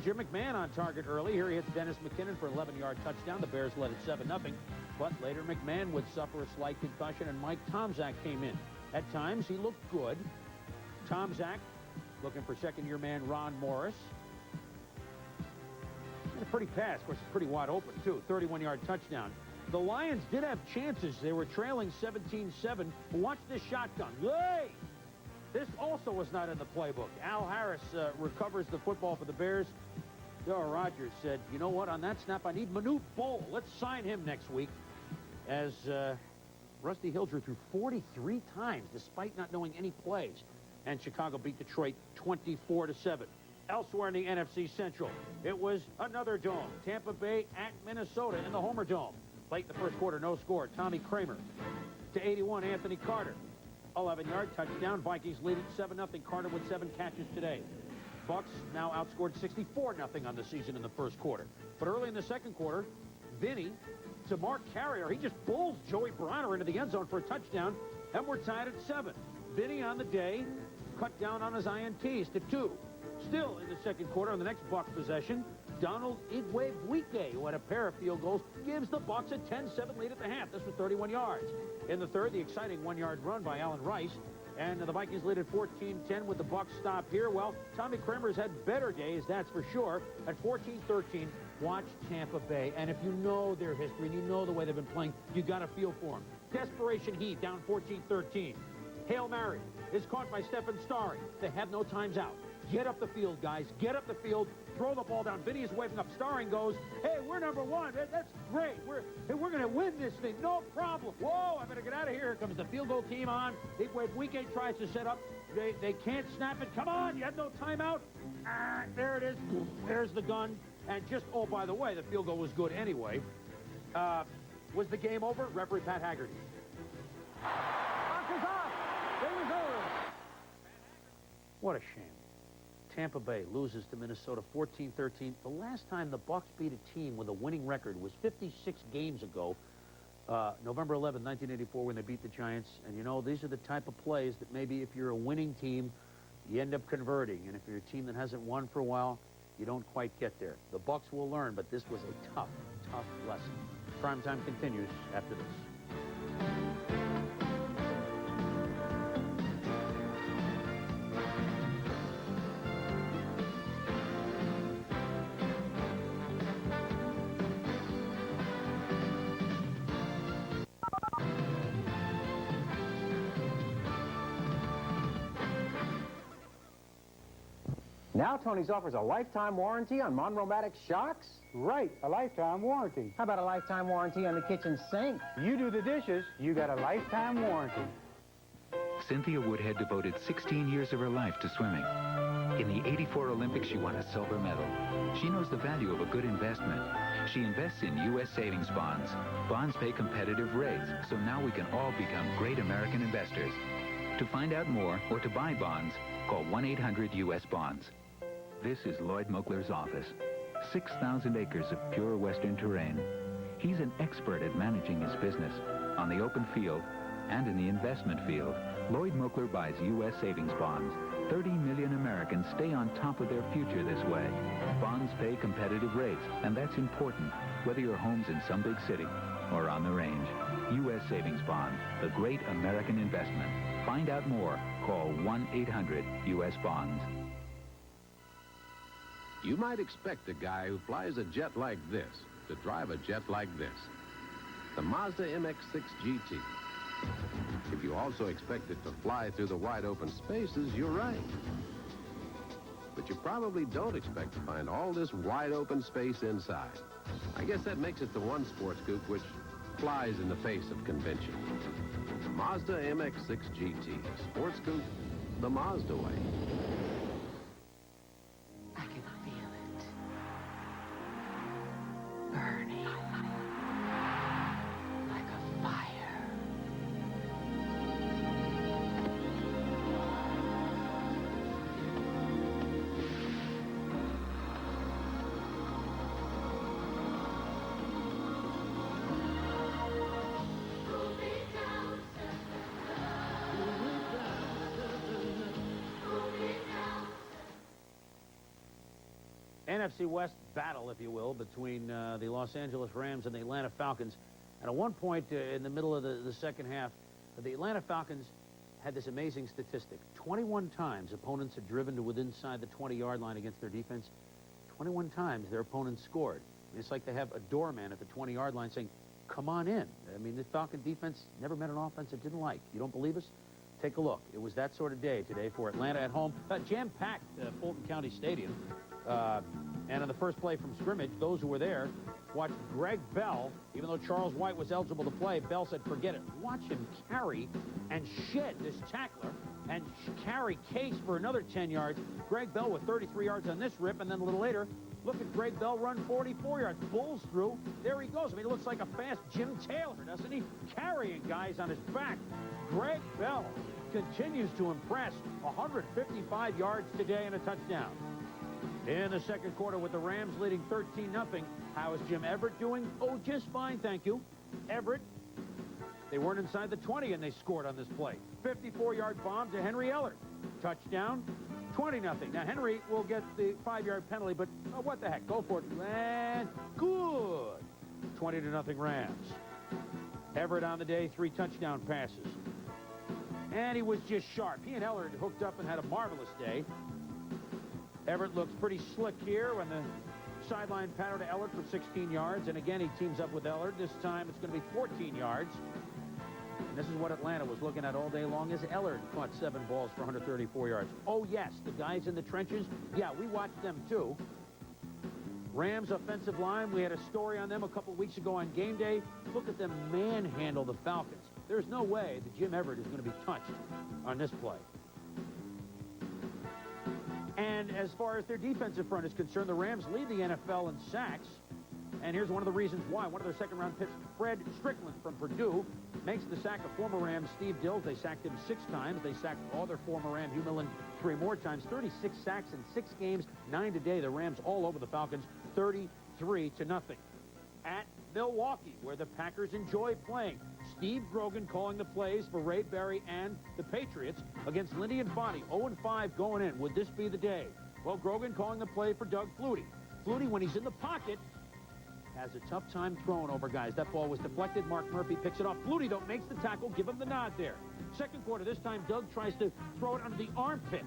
Jim McMahon on target early. Here he hits Dennis McKinnon for an 11-yard touchdown. The Bears led it 7-0. But later McMahon would suffer a slight concussion, and Mike Tomczak came in. At times, he looked good. Tomczak looking for second-year man Ron Morris. And a pretty pass. Of course, it's pretty wide open, too. 31-yard touchdown. The Lions did have chances. They were trailing 17-7. Watch this shotgun. Hey! This also was not in the playbook. Al Harris recovers the football for the Bears. Darryl Rogers said, you know what, on that snap, I need Manute Bol. Let's sign him next week. As Rusty Hilger threw 43 times, despite not knowing any plays. And Chicago beat Detroit 24-7. Elsewhere in the NFC Central, it was another dome. Tampa Bay at Minnesota in the Homer Dome. Late in the first quarter, no score. Tommy Kramer to 81, Anthony Carter. 11-yard touchdown. Vikings lead it 7-0. Carter with 7 catches today. Bucks now outscored 64-0 on the season in the first quarter. But early in the second quarter, Vinny to Mark Carrier. He just bulls Joey Bronner into the end zone for a touchdown, and we're tied at 7. Vinny on the day cut down on his INTs to 2. Still in the second quarter, on the next Bucs possession, Donald Igwebuike, who had a pair of field goals, gives the Bucs a 10-7 lead at the half. This was 31 yards. In the third, the exciting 1-yard run by Allen Rice. And the Vikings lead at 14-10 with the Bucs stop here. Well, Tommy Kramer's had better days, that's for sure. At 14-13, watch Tampa Bay. And if you know their history and you know the way they've been playing, you got a feel for them. Desperation Heat down 14-13. Hail Mary is caught by Stephen Starry. They have no times out. Get up the field, guys. Get up the field. Throw the ball down. Vinny is waving up. Starring goes, hey, we're number 1. That's great. We're going to win this thing. No problem. Whoa, I better get out of here. Here comes the field goal team on. Igwebuike tries to set up. They can't snap it. Come on. You have no timeout. There it is. There's the gun. And just, oh, by the way, the field goal was good anyway. Was the game over? Referee Pat Haggerty. Mark is off. It was over. What a shame. Tampa Bay loses to Minnesota 14-13. The last time the Bucs beat a team with a winning record was 56 games ago, November 11, 1984, when they beat the Giants. And, you know, these are the type of plays that maybe if you're a winning team, you end up converting. And if you're a team that hasn't won for a while, you don't quite get there. The Bucs will learn, but this was a tough, tough lesson. Primetime continues after this. Now Tony's offers a lifetime warranty on Monromatic shocks? Right, a lifetime warranty. How about a lifetime warranty on the kitchen sink? You do the dishes, you got a lifetime warranty. Cynthia Woodhead devoted 16 years of her life to swimming. In the '84 Olympics, she won a silver medal. She knows the value of a good investment. She invests in U.S. savings bonds. Bonds pay competitive rates, so now we can all become great American investors. To find out more or to buy bonds, call 1-800-US-BONDS. This is Lloyd Mokler's office. 6,000 acres of pure western terrain. He's an expert at managing his business on the open field and in the investment field. Lloyd Mokler buys U.S. savings bonds, 30 million Americans stay on top of their future this way. Bonds pay competitive rates, and that's important, whether your home's in some big city or on the range. U.S. Savings Bonds, the great American investment. Find out more. Call 1-800-US-BONDS. You might expect a guy who flies a jet like this to drive a jet like this, the Mazda MX-6 GT. If you also expect it to fly through the wide open spaces, you're right. But you probably don't expect to find all this wide open space inside. I guess that makes it the one sports coupe which flies in the face of convention. The Mazda MX-6 GT, sports coupe, the Mazda way. I can feel it. Burning. Like a fire. NFC West battle, if you will, between the Los Angeles Rams and the Atlanta Falcons. And at one point in the middle of the second half, the Atlanta Falcons had this amazing statistic. 21 times opponents had driven to within inside the 20-yard line against their defense. 21 times their opponents scored. It's like they have a doorman at the 20-yard line saying, come on in. I mean, the Falcon defense never met an offense it didn't like. You don't believe us? Take a look. It was that sort of day today for Atlanta at home. Jam-packed Fulton County Stadium. And on the first play from scrimmage, those who were there watched Greg Bell. Even though Charles White was eligible to play, Bell said, forget it. Watch him carry and shed this tackler and carry Case for another 10 yards. Greg Bell with 33 yards on this rip, and then a little later, look at Greg Bell run 44 yards. Bulls through. There he goes. I mean, it looks like a fast Jim Taylor, doesn't he? Carrying guys on his back. Greg Bell continues to impress. 155 yards today and a touchdown. In the second quarter with the Rams leading 13-0. How is Jim Everett doing? Oh, just fine, thank you. Everett, they weren't inside the 20 and they scored on this play. 54-yard bomb to Henry Ellard. Touchdown, 20-0. Now, Henry will get the 5-yard penalty, but what the heck? Go for it. And good. 20-0 Rams. Everett on the day, 3 touchdown passes. And he was just sharp. He and Ellard hooked up and had a marvelous day. Everett looks pretty slick here when the sideline pattern to Ellard for 16 yards. And again, he teams up with Ellard. This time it's going to be 14 yards. And this is what Atlanta was looking at all day long as Ellard caught 7 balls for 134 yards. Oh, yes, the guys in the trenches. Yeah, we watched them, too. Rams offensive line, we had a story on them a couple weeks ago on game day. Look at them manhandle the Falcons. There's no way that Jim Everett is going to be touched on this play. And as far as their defensive front is concerned, the Rams lead the NFL in sacks. And here's one of the reasons why. One of their second-round picks, Fred Strickland from Purdue, makes the sack of former Ram Steve Dills. They sacked him 6 times. They sacked all their former Ram Hugh Millen 3 more times. 36 sacks in 6 games, 9 today. The Rams all over the Falcons, 33-0. At Milwaukee, where the Packers enjoy playing. Steve Grogan calling the plays for Ray Berry and the Patriots against Lindy and Fonte. 0-5 going in. Would this be the day? Well, Grogan calling the play for Doug Flutie. Flutie, when he's in the pocket, has a tough time throwing over guys. That ball was deflected. Mark Murphy picks it off. Flutie, though, makes the tackle. Give him the nod there. Second quarter, this time Doug tries to throw it under the armpit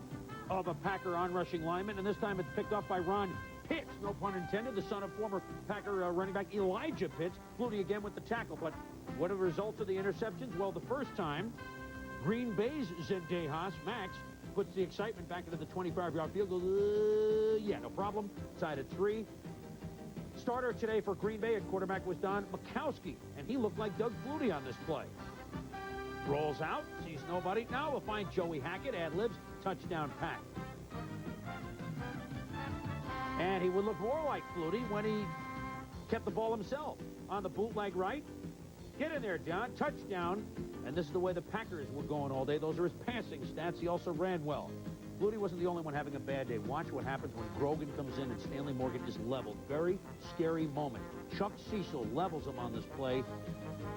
of a Packer on-rushing lineman, and this time it's picked up by Ron Pitts, no pun intended, the son of former Packer running back Elijah Pitts. Flutie again with the tackle. But what are the results of the interceptions? Well, the first time, Green Bay's Zendejas, Max, puts the excitement back into the 25-yard field goal. Yeah, no problem. Tied at 3. Starter today for Green Bay at quarterback was Don Majkowski, and he looked like Doug Flutie on this play. Rolls out, sees nobody. Now we'll find Joey Hackett, ad-libs, touchdown Pack. And he would look more like Flutie when he kept the ball himself on the bootleg right. Get in there, John. Touchdown. And this is the way the Packers were going all day. Those are his passing stats. He also ran well. Flutie wasn't the only one having a bad day. Watch what happens when Grogan comes in and Stanley Morgan is leveled. Very scary moment. Chuck Cecil levels him on this play.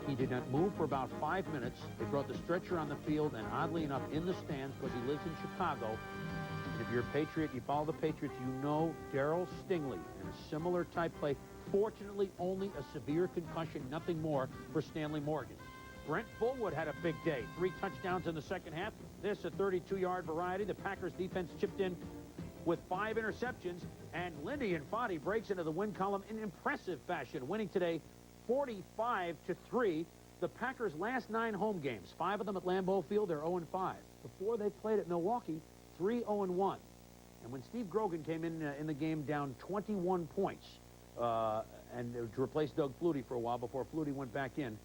He did not move for about 5 minutes. They brought the stretcher on the field, and oddly enough, in the stands, because he lives in Chicago, you're a Patriot, you follow the Patriots, you know Darryl Stingley in a similar type play. Fortunately, only a severe concussion, nothing more for Stanley Morgan. Brent Fullwood had a big day. 3 touchdowns in the second half. This a 32-yard variety. The Packers defense chipped in with 5 interceptions, and Lindy Infante breaks into the win column in impressive fashion, winning today 45-3. The Packers' last 9 home games, 5 of them at Lambeau Field, they're 0-5. Before they played at Milwaukee, 3-0-1. And when Steve Grogan came in the game down 21 points, and to replace Doug Flutie for a while before Flutie went back in,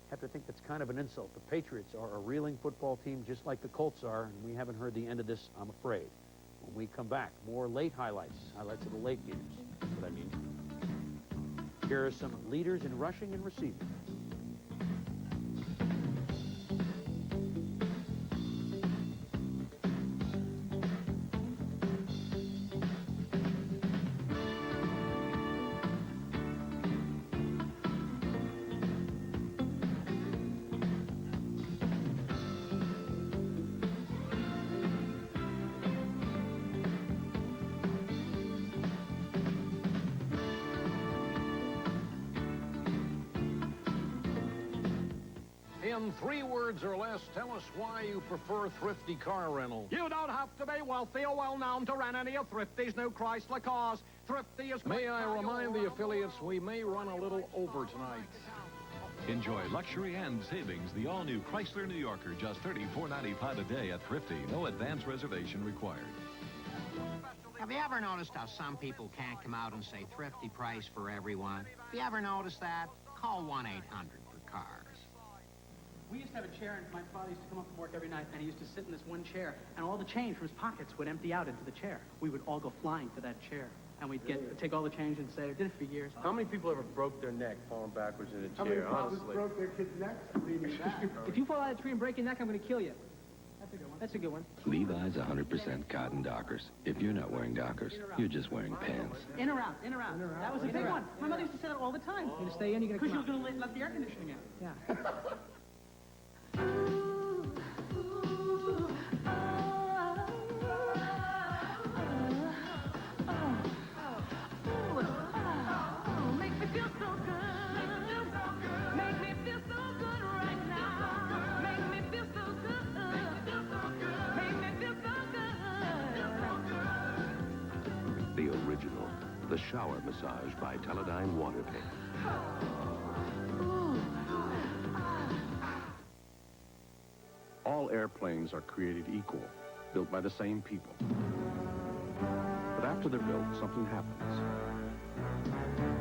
I have to think that's kind of an insult. The Patriots are a reeling football team just like the Colts are, and we haven't heard the end of this, I'm afraid. When we come back, more late highlights of the late games. That's what I mean. Here are some leaders in rushing and receiving. In 3 words or less, tell us why you prefer Thrifty Car Rental. You don't have to be wealthy or well-known to rent any of Thrifty's new Chrysler cars. Thrifty is... May I remind the affiliates we may run a little over tonight. Enjoy luxury and savings. The all-new Chrysler New Yorker, just $34.95 a day at Thrifty. No advance reservation required. Have you ever noticed how some people can't come out and say thrifty price for everyone? Have you ever noticed that? Call 1-800-for-cars. We used to have a chair, and my father used to come up from work every night, and he used to sit in this one chair, and all the change from his pockets would empty out into the chair. We would all go flying to that chair, and we'd take all the change and say, I did it for years. How many people ever broke their neck falling backwards in a chair, honestly? broke their kids' necks leaning back? If you fall out of a tree and break your neck, I'm going to kill you. That's a good one. That's a good one. Levi's 100% cotton Dockers. If you're not wearing Dockers, you're just wearing pants. In or out, in or out. That was a big one. My mother used to say that all the time. You're going to stay in, you're going to come out. Because she was going to let the air conditioning out. Yeah. The original, the shower massage by Teledyne Water Paint. All airplanes are created equal, built by the same people. But after they're built, something happens.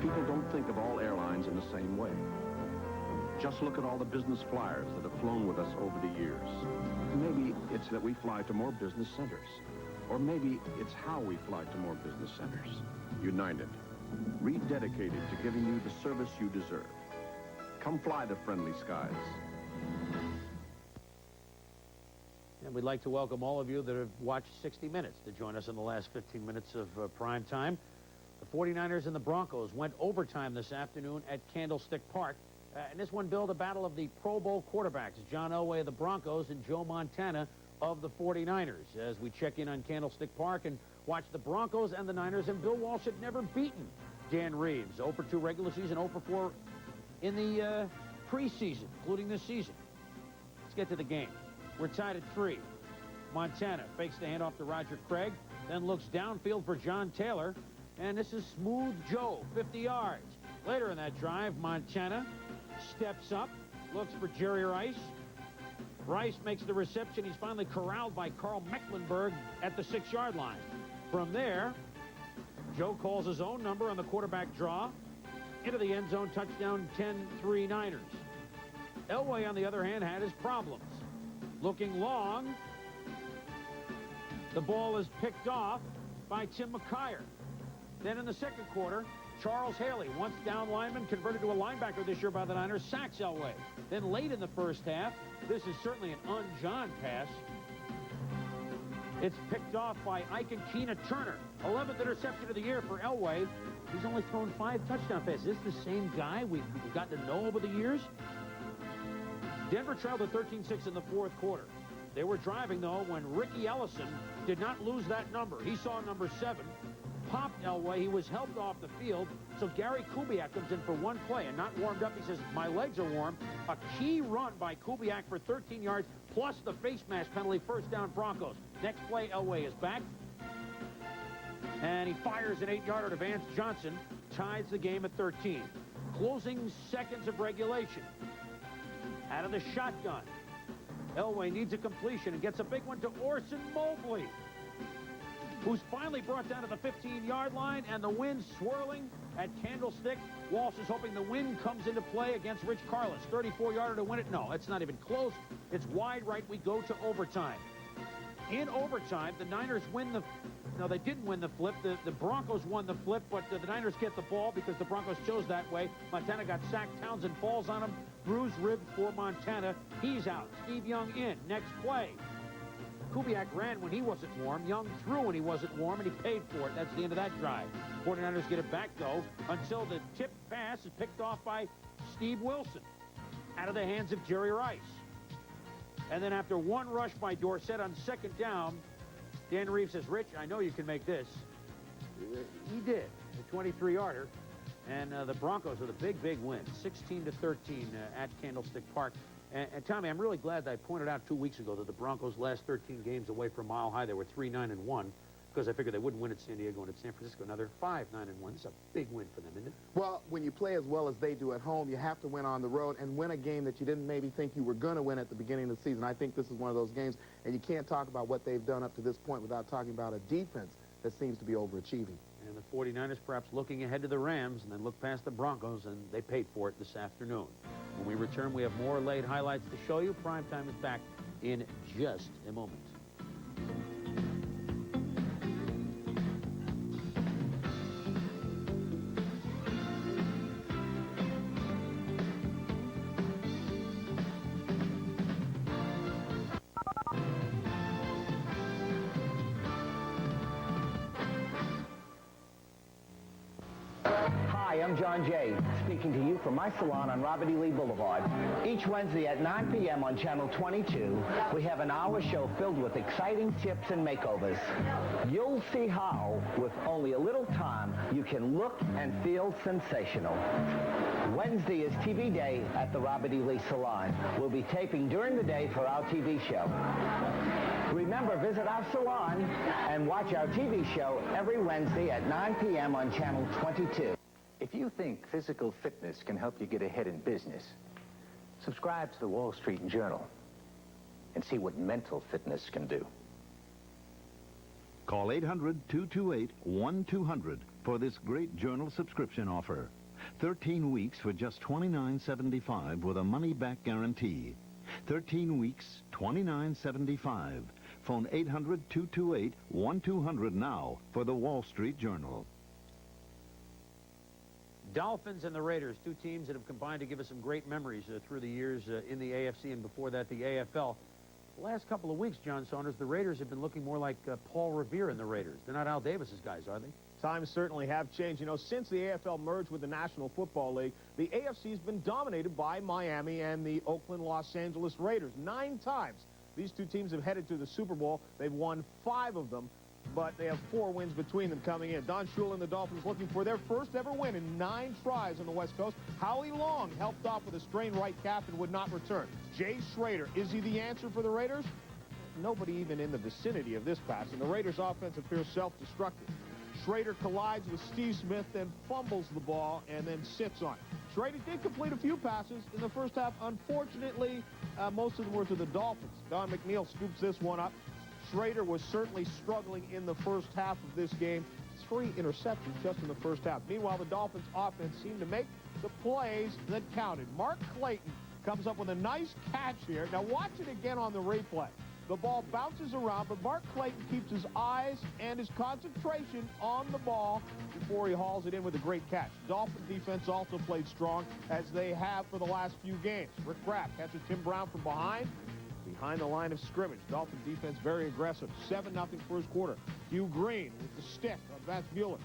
People don't think of all airlines in the same way. Just look at all the business flyers that have flown with us over the years. Maybe it's that we fly to more business centers. Or maybe it's how we fly to more business centers. United, rededicated to giving you the service you deserve. Come fly the friendly skies. And we'd like to welcome all of you that have watched 60 Minutes to join us in the last 15 minutes of prime time. The 49ers and the Broncos went overtime this afternoon at Candlestick Park. And this one billed a battle of the Pro Bowl quarterbacks, John Elway of the Broncos and Joe Montana of the 49ers, as we check in on Candlestick Park and watch the Broncos and the Niners. And Bill Walsh had never beaten Dan Reeves. 0-2 regular season, 0-4 in the preseason, including this season. Let's get to the game. We're tied at 3. Montana fakes the handoff to Roger Craig, then looks downfield for John Taylor, and this is Smooth Joe, 50 yards. Later in that drive, Montana steps up, looks for Jerry Rice. Rice makes the reception. He's finally corralled by Carl Mecklenburg at the 6-yard line. From there, Joe calls his own number on the quarterback draw. Into the end zone, touchdown, 10-3 Niners. Elway, on the other hand, had his problems. Looking long, the ball is picked off by Tim McKyer. Then in the second quarter, Charles Haley, once down lineman, converted to a linebacker this year by the Niners, sacks Elway. Then late in the first half, this is certainly an un-John pass. It's picked off by Ike and Keena Turner. 11th interception of the year for Elway. He's only thrown 5 touchdown passes. Is this the same guy we've gotten to know over the years? Denver trailed at 13-6 in the fourth quarter. They were driving, though, when Ricky Ellison did not lose that number. He saw number 7, popped Elway. He was helped off the field, so Gary Kubiak comes in for one play and not warmed up. He says, my legs are warm. A key run by Kubiak for 13 yards, plus the face mask penalty, first down Broncos. Next play, Elway is back, and he fires an 8-yarder to Vance Johnson, ties the game at 13. Closing seconds of regulation. Out of the shotgun, Elway needs a completion and gets a big one to Orson Mobley, who's finally brought down to the 15-yard line, and the wind swirling at Candlestick. Walsh is hoping the wind comes into play against Rich Carlos. 34-yarder to win it. No, it's not even close. It's wide right. We go to overtime. In overtime, the Niners win the... No, they didn't win the flip. The Broncos won the flip, but the Niners get the ball because the Broncos chose that way. Montana got sacked. Townsend falls on him. Bruised rib for Montana. He's out. Steve Young in. Next play. Kubiak ran when he wasn't warm. Young threw when he wasn't warm, and he paid for it. That's the end of that drive. 49ers get it back, though, until the tip pass is picked off by Steve Wilson out of the hands of Jerry Rice. And then after one rush by Dorsett on second down, Dan Reeves says, Rich, I know you can make this. He did. A 23-yarder. And the Broncos with a big, big win. 16-13 at Candlestick Park. And Tommy, I'm really glad that I pointed out 2 weeks ago that the Broncos' last 13 games away from Mile High, they were 3-9-1, because I figured they wouldn't win at San Diego and at San Francisco. Now they're 5-9-1. It's a big win for them, isn't it? Well, when you play as well as they do at home, you have to win on the road and win a game that you didn't maybe think you were going to win at the beginning of the season. I think this is one of those games, and you can't talk about what they've done up to this point without talking about a defense that seems to be overachieving. And the 49ers perhaps looking ahead to the Rams and then look past the Broncos, and they paid for it this afternoon. When we return, we have more late highlights to show you. Primetime is back in just a moment. Hi, I'm John Jay, speaking to you from my salon on Robert E. Lee Boulevard. Each Wednesday at 9 p.m. on Channel 22, we have an hour show filled with exciting tips and makeovers. You'll see how, with only a little time, you can look and feel sensational. Wednesday is TV Day at the Robert E. Lee Salon. We'll be taping during the day for our TV show. Remember, visit our salon and watch our TV show every Wednesday at 9 p.m. on Channel 22. If you think physical fitness can help you get ahead in business, subscribe to the Wall Street Journal and see what mental fitness can do. Call 800-228-1200 for this great journal subscription offer. 13 weeks for just $29.75 with a money-back guarantee. 13 weeks, $29.75. Phone 800-228-1200 now for the Wall Street Journal. Dolphins and the Raiders, two teams that have combined to give us some great memories through the years in the AFC and before that the AFL. The last couple of weeks, John Saunders, the Raiders have been looking more like Paul Revere and the Raiders. They're not Al Davis's guys, are they? Times certainly have changed. You know, since the AFL merged with the National Football League, the AFC has been dominated by Miami and the Oakland Los Angeles Raiders. 9 times these two teams have headed to the Super Bowl. They've won 5 of them, but they have 4 wins between them coming in. Don Shula and the Dolphins looking for their first ever win in 9 tries on the West Coast. Howie Long helped off with a strained right calf and would not return. Jay Schrader, is he the answer for the Raiders? Nobody even in the vicinity of this pass, and the Raiders' offense appears self-destructive. Schrader collides with Steve Smith, then fumbles the ball, and then sits on it. Schrader did complete a few passes in the first half. Unfortunately, most of them were to the Dolphins. Don McNeil scoops this one up. Schrader was certainly struggling in the first half of this game. 3 interceptions just in the first half. Meanwhile, the Dolphins' offense seemed to make the plays that counted. Mark Clayton comes up with a nice catch here. Now watch it again on the replay. The ball bounces around, but Mark Clayton keeps his eyes and his concentration on the ball before he hauls it in with a great catch. Dolphin defense also played strong, as they have for the last few games. Rick Graff catches Tim Brown from behind the line of scrimmage. Dolphin defense very aggressive. 7-0 first quarter. Hugh Green with the stick of Vance Bueller.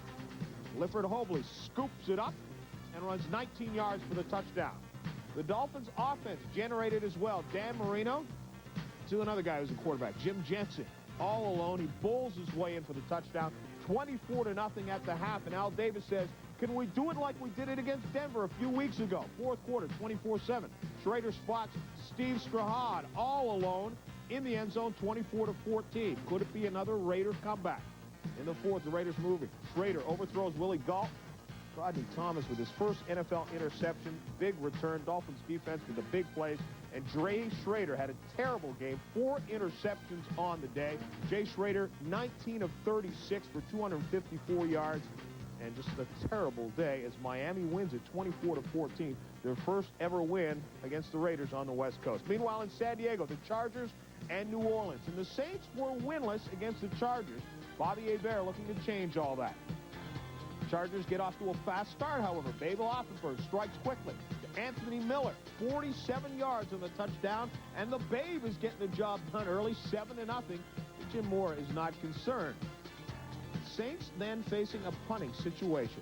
Lifford Hobley scoops it up and runs 19 yards for the touchdown. The Dolphins offense generated as well. Dan Marino to another guy who's a quarterback, Jim Jensen. All alone, he bowls his way in for the touchdown. 24-0 at the half, and Al Davis says, can we do it like we did it against Denver a few weeks ago? Fourth quarter, 24-7. Schrader spots Steve Strahad all alone in the end zone, 24-14. Could it be another Raider comeback? In the fourth, the Raiders moving. Schrader overthrows Willie Galt. Rodney Thomas with his first NFL interception. Big return. Dolphins defense with the big plays. And Jay Schrader had a terrible game. 4 interceptions on the day. Jay Schrader, 19 of 36 for 254 yards. And just a terrible day as Miami wins it 24-14. Their first ever win against the Raiders on the West Coast. Meanwhile, in San Diego, the Chargers and New Orleans. And the Saints were winless against the Chargers. Bobby Hebert looking to change all that. Chargers get off to a fast start, however. Babe Offenberg strikes quickly to Anthony Miller. 47 yards on the touchdown, and the Babe is getting the job done early, 7-0. Jim Moore is not concerned. Saints then facing a punting situation.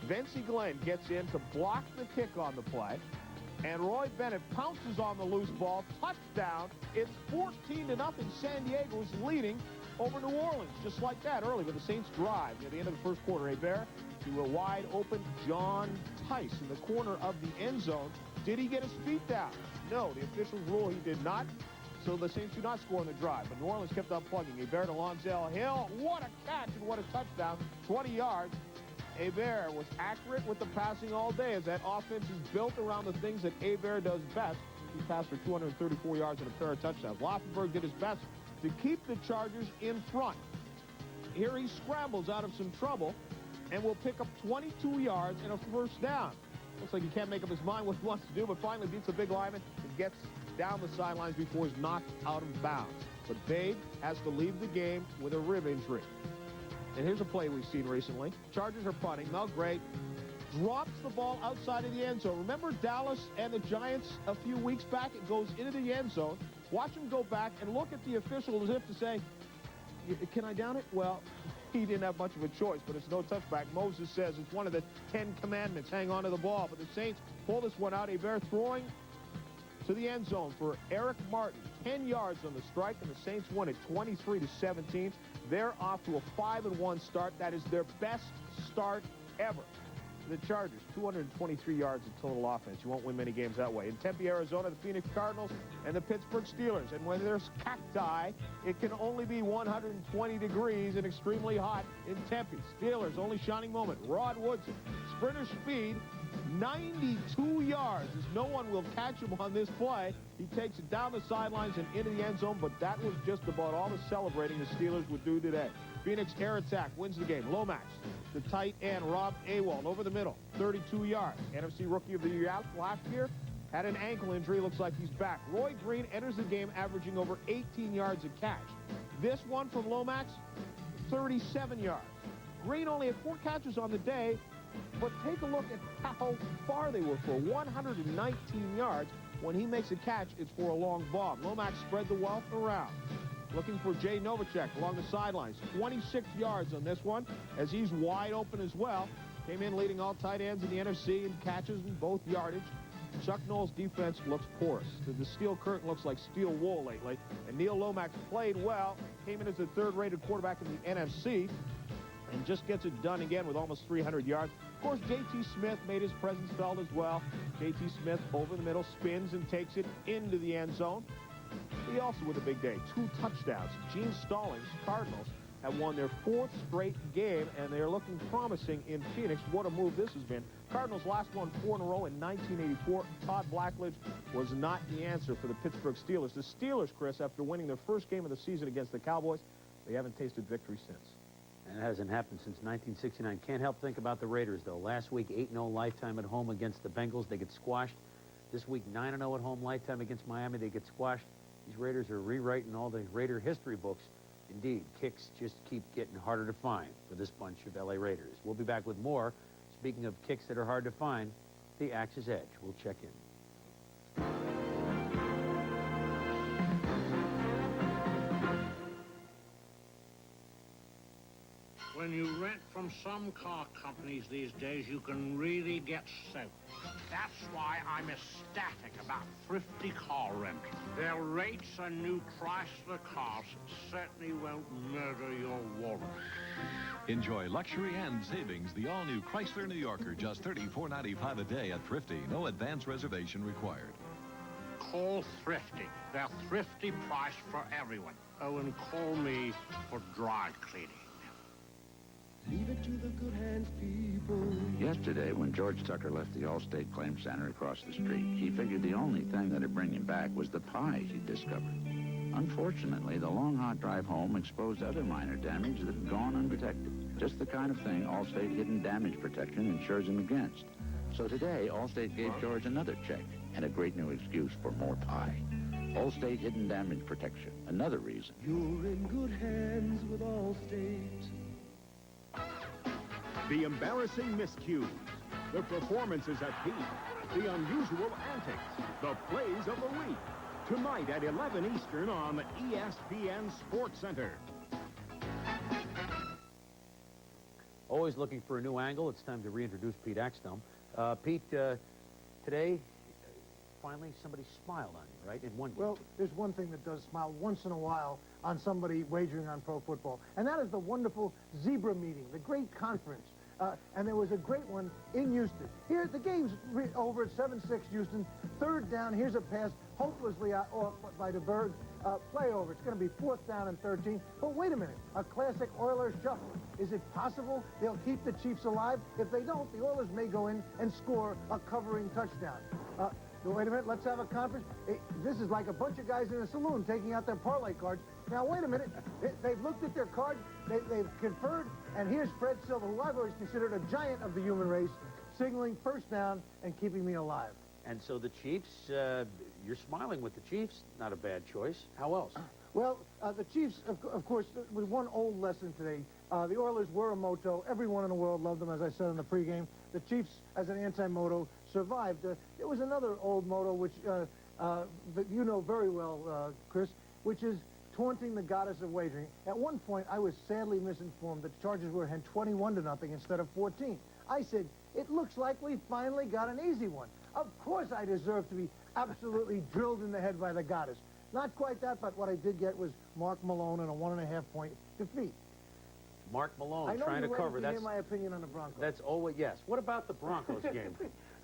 Vincey Glenn gets in to block the kick on the play, and Roy Bennett pounces on the loose ball. Touchdown. It's 14-0. San Diego is leading over New Orleans, just like that, early with the Saints drive near the end of the first quarter. Hebert to a wide open John Tice in the corner of the end zone. Did he get his feet down? No, the officials rule he did not. So the Saints do not score on the drive. But New Orleans kept on plugging. Hebert to Lonzel Hill. What a catch and what a touchdown. 20 yards. Hebert was accurate with the passing all day as that offense is built around the things that Hebert does best. He passed for 234 yards and a pair of touchdowns. Offenberg did his best to keep the Chargers in front. Here he scrambles out of some trouble and will pick up 22 yards and a first down. Looks like he can't make up his mind what he wants to do, but finally beats a big lineman and gets down the sidelines before he's knocked out of bounds. But Babe has to leave the game with a rib injury. And here's a play we've seen recently. Chargers are punting. Mel Gray drops the ball outside of the end zone. Remember Dallas and the Giants a few weeks back? It goes into the end zone. Watch him go back and look at the official as if to say, can I down it? Well, he didn't have much of a choice, but it's no touchback. Moses says it's one of the 10 commandments, hang on to the ball. But the Saints pull this one out. Hebert throwing to the end zone for Eric Martin. 10 yards on the strike, and the Saints win it 23-17. They're off to a 5-1 start. That is their best start ever. The Chargers, 223 yards of total offense. You won't win many games that way. In Tempe, Arizona, the Phoenix Cardinals and the Pittsburgh Steelers. And when there's cacti, it can only be 120 degrees and extremely hot in Tempe. Steelers, only shining moment. Rod Woodson, sprinter speed, 92 yards, as no one will catch him on this play. He takes it down the sidelines and into the end zone, but that was just about all the celebrating the Steelers would do today. Phoenix air attack wins the game. Lomax, the tight end, Rob Awald over the middle, 32 yards. NFC Rookie of the Year last year had an ankle injury. Looks like he's back. Roy Green enters the game averaging over 18 yards a catch. This one from Lomax, 37 yards. Green only had 4 catches on the day, but take a look at how far they were for 119 yards. When he makes a catch, it's for a long bomb. Lomax spread the wealth around. Looking for Jay Novacek along the sidelines. 26 yards on this one as he's wide open as well. Came in leading all tight ends in the NFC in catches in both yardage. Chuck Noll's defense looks porous. The steel curtain looks like steel wool lately. And Neil Lomax played well. Came in as the third-rated quarterback in the NFC. And just gets it done again with almost 300 yards. Of course, J.T. Smith made his presence felt as well. J.T. Smith over the middle, spins and takes it into the end zone. He also with a big day, 2 touchdowns. Gene Stallings, Cardinals, have won their 4th straight game, and they're looking promising in Phoenix. What a move this has been. Cardinals last won 4 in a row in 1984. Todd Blackledge was not the answer for the Pittsburgh Steelers. The Steelers, Chris, after winning their first game of the season against the Cowboys, they haven't tasted victory since. And it hasn't happened since 1969. Can't help think about the Raiders, though. Last week, 8-0 lifetime at home against the Bengals. They get squashed. This week, 9-0 at home lifetime against Miami. They get squashed. These Raiders are rewriting all the Raider history books. Indeed, kicks just keep getting harder to find for this bunch of L.A. Raiders. We'll be back with more. Speaking of kicks that are hard to find, the Axe's Edge. We'll check in. When you rent from some car companies these days, you can really get soaked. That's why I'm ecstatic about Thrifty Car Rental. Their rates on new Chrysler cars certainly won't murder your wallet. Enjoy luxury and savings. The all-new Chrysler New Yorker, just $34.95 a day at Thrifty. No advance reservation required. Call Thrifty. They're thrifty price for everyone. Oh, and call me for dry cleaning. Leave it to the good hands, people. Yesterday, when George Tucker left the Allstate Claim Center across the street, he figured the only thing that'd bring him back was the pie he'd discovered. Unfortunately, the long, hot drive home exposed other minor damage that had gone undetected. Just the kind of thing Allstate Hidden Damage Protection insures him against. So today, Allstate gave George another check and a great new excuse for more pie. Allstate Hidden Damage Protection. Another reason. You're in good hands with Allstate. The embarrassing miscues, the performances at peak, the unusual antics, the plays of the week. Tonight at 11 Eastern on ESPN Sports Center. Always looking for a new angle. It's time to reintroduce Pete Axthelm. Pete, today, finally somebody smiled on you, right, in one game. Well, there's one thing that does smile once in a while on somebody wagering on pro football, and that is the wonderful zebra meeting, the great conference. And there was a great one in Houston. Here, the game's over at 7-6 Houston. Third down, here's a pass, hopelessly off by DeBerg. Play over. It's going to be 4th down and 13. But wait a minute, a classic Oilers shuffle. Is it possible they'll keep the Chiefs alive? If they don't, the Oilers may go in and score a covering touchdown. Wait a minute, let's have a conference. This is like a bunch of guys in a saloon taking out their parlay cards. Now, wait a minute. They've looked at their cards, they've conferred, and here's Fred Silver, who I've always considered a giant of the human race, signaling 1st down and keeping me alive. And so the Chiefs, you're smiling with the Chiefs. Not a bad choice. How else? Well, the Chiefs, of course, with one old lesson today. The Oilers were a moto. Everyone in the world loved them, as I said in the pregame. The Chiefs, as an anti-moto, survived. There was another old moto, which that you know very well, Chris, which is taunting the goddess of wagering. At one point, I was sadly misinformed that the Chargers were ahead 21-0 instead of 14. I said, it looks like we finally got an easy one. Of course I deserve to be absolutely drilled in the head by the goddess. Not quite that, but what I did get was Mark Malone and a 1.5-point defeat. Mark Malone trying to cover. That's my opinion on the Broncos. That's always, yes. What about the Broncos game?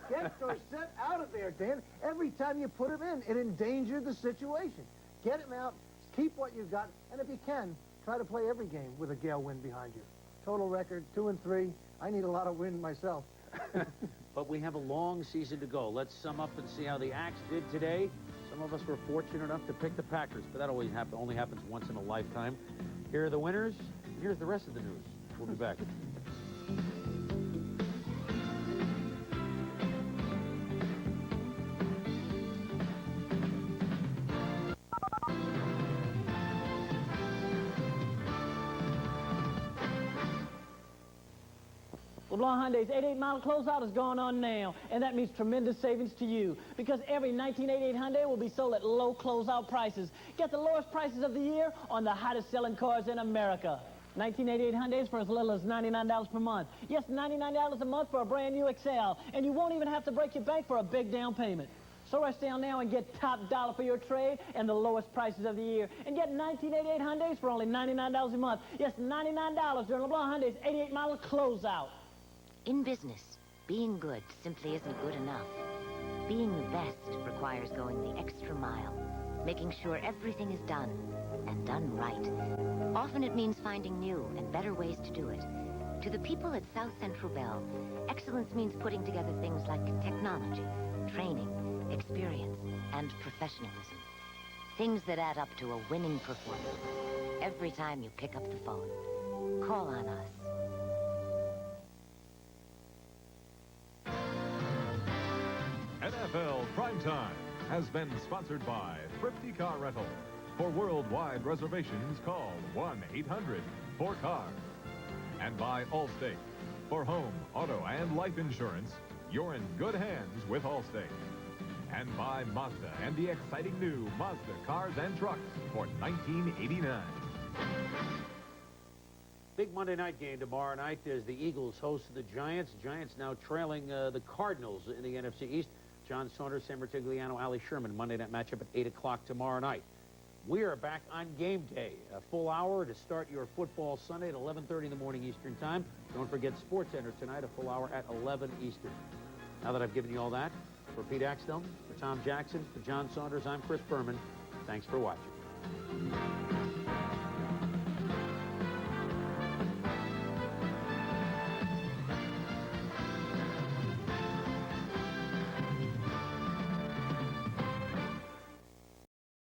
Get Dorsett out of there, Dan. Every time you put him in, it endangered the situation. Get him out, keep what you've got, and if you can, try to play every game with a gale wind behind you. Total record, 2-3. I need a lot of wind myself. But we have a long season to go. Let's sum up and see how the Axe did today. Some of us were fortunate enough to pick the Packers, but that only happens once in a lifetime. Here are the winners. Here's the rest of the news. We'll be back. LeBlanc Hyundai's 88-mile closeout is going on now, and that means tremendous savings to you, because every 1988 Hyundai will be sold at low closeout prices. Get the lowest prices of the year on the hottest selling cars in America. 1988 Hyundais for as little as $99 per month. Yes, $99 a month for a brand new Excel, and you won't even have to break your bank for a big down payment. So rush down now and get top dollar for your trade and the lowest prices of the year. And get 1988 Hyundais for only $99 a month. Yes, $99 during LeBlanc Hyundai's 88-mile closeout. In business, being good simply isn't good enough. Being the best requires going the extra mile, making sure everything is done, and done right. Often it means finding new and better ways to do it. To the people at South Central Bell, excellence means putting together things like technology, training, experience, and professionalism. Things that add up to a winning performance. Every time you pick up the phone, call on us. NFL Primetime has been sponsored by Thrifty Car Rental. For worldwide reservations, call 1-800-4CAR. And by Allstate. For home, auto, and life insurance, you're in good hands with Allstate. And by Mazda and the exciting new Mazda cars and trucks for 1989. Big Monday night game tomorrow night as the Eagles host the Giants. Giants now trailing the Cardinals in the NFC East. John Saunders, Sam Martigliano, Ali Sherman. Monday night matchup at 8 o'clock tomorrow night. We are back on game day. A full hour to start your football Sunday at 11:30 in the morning Eastern Time. Don't forget SportsCenter tonight, a full hour at 11 Eastern. Now that I've given you all that, for Pete Axtell, for Tom Jackson, for John Saunders, I'm Chris Berman. Thanks for watching.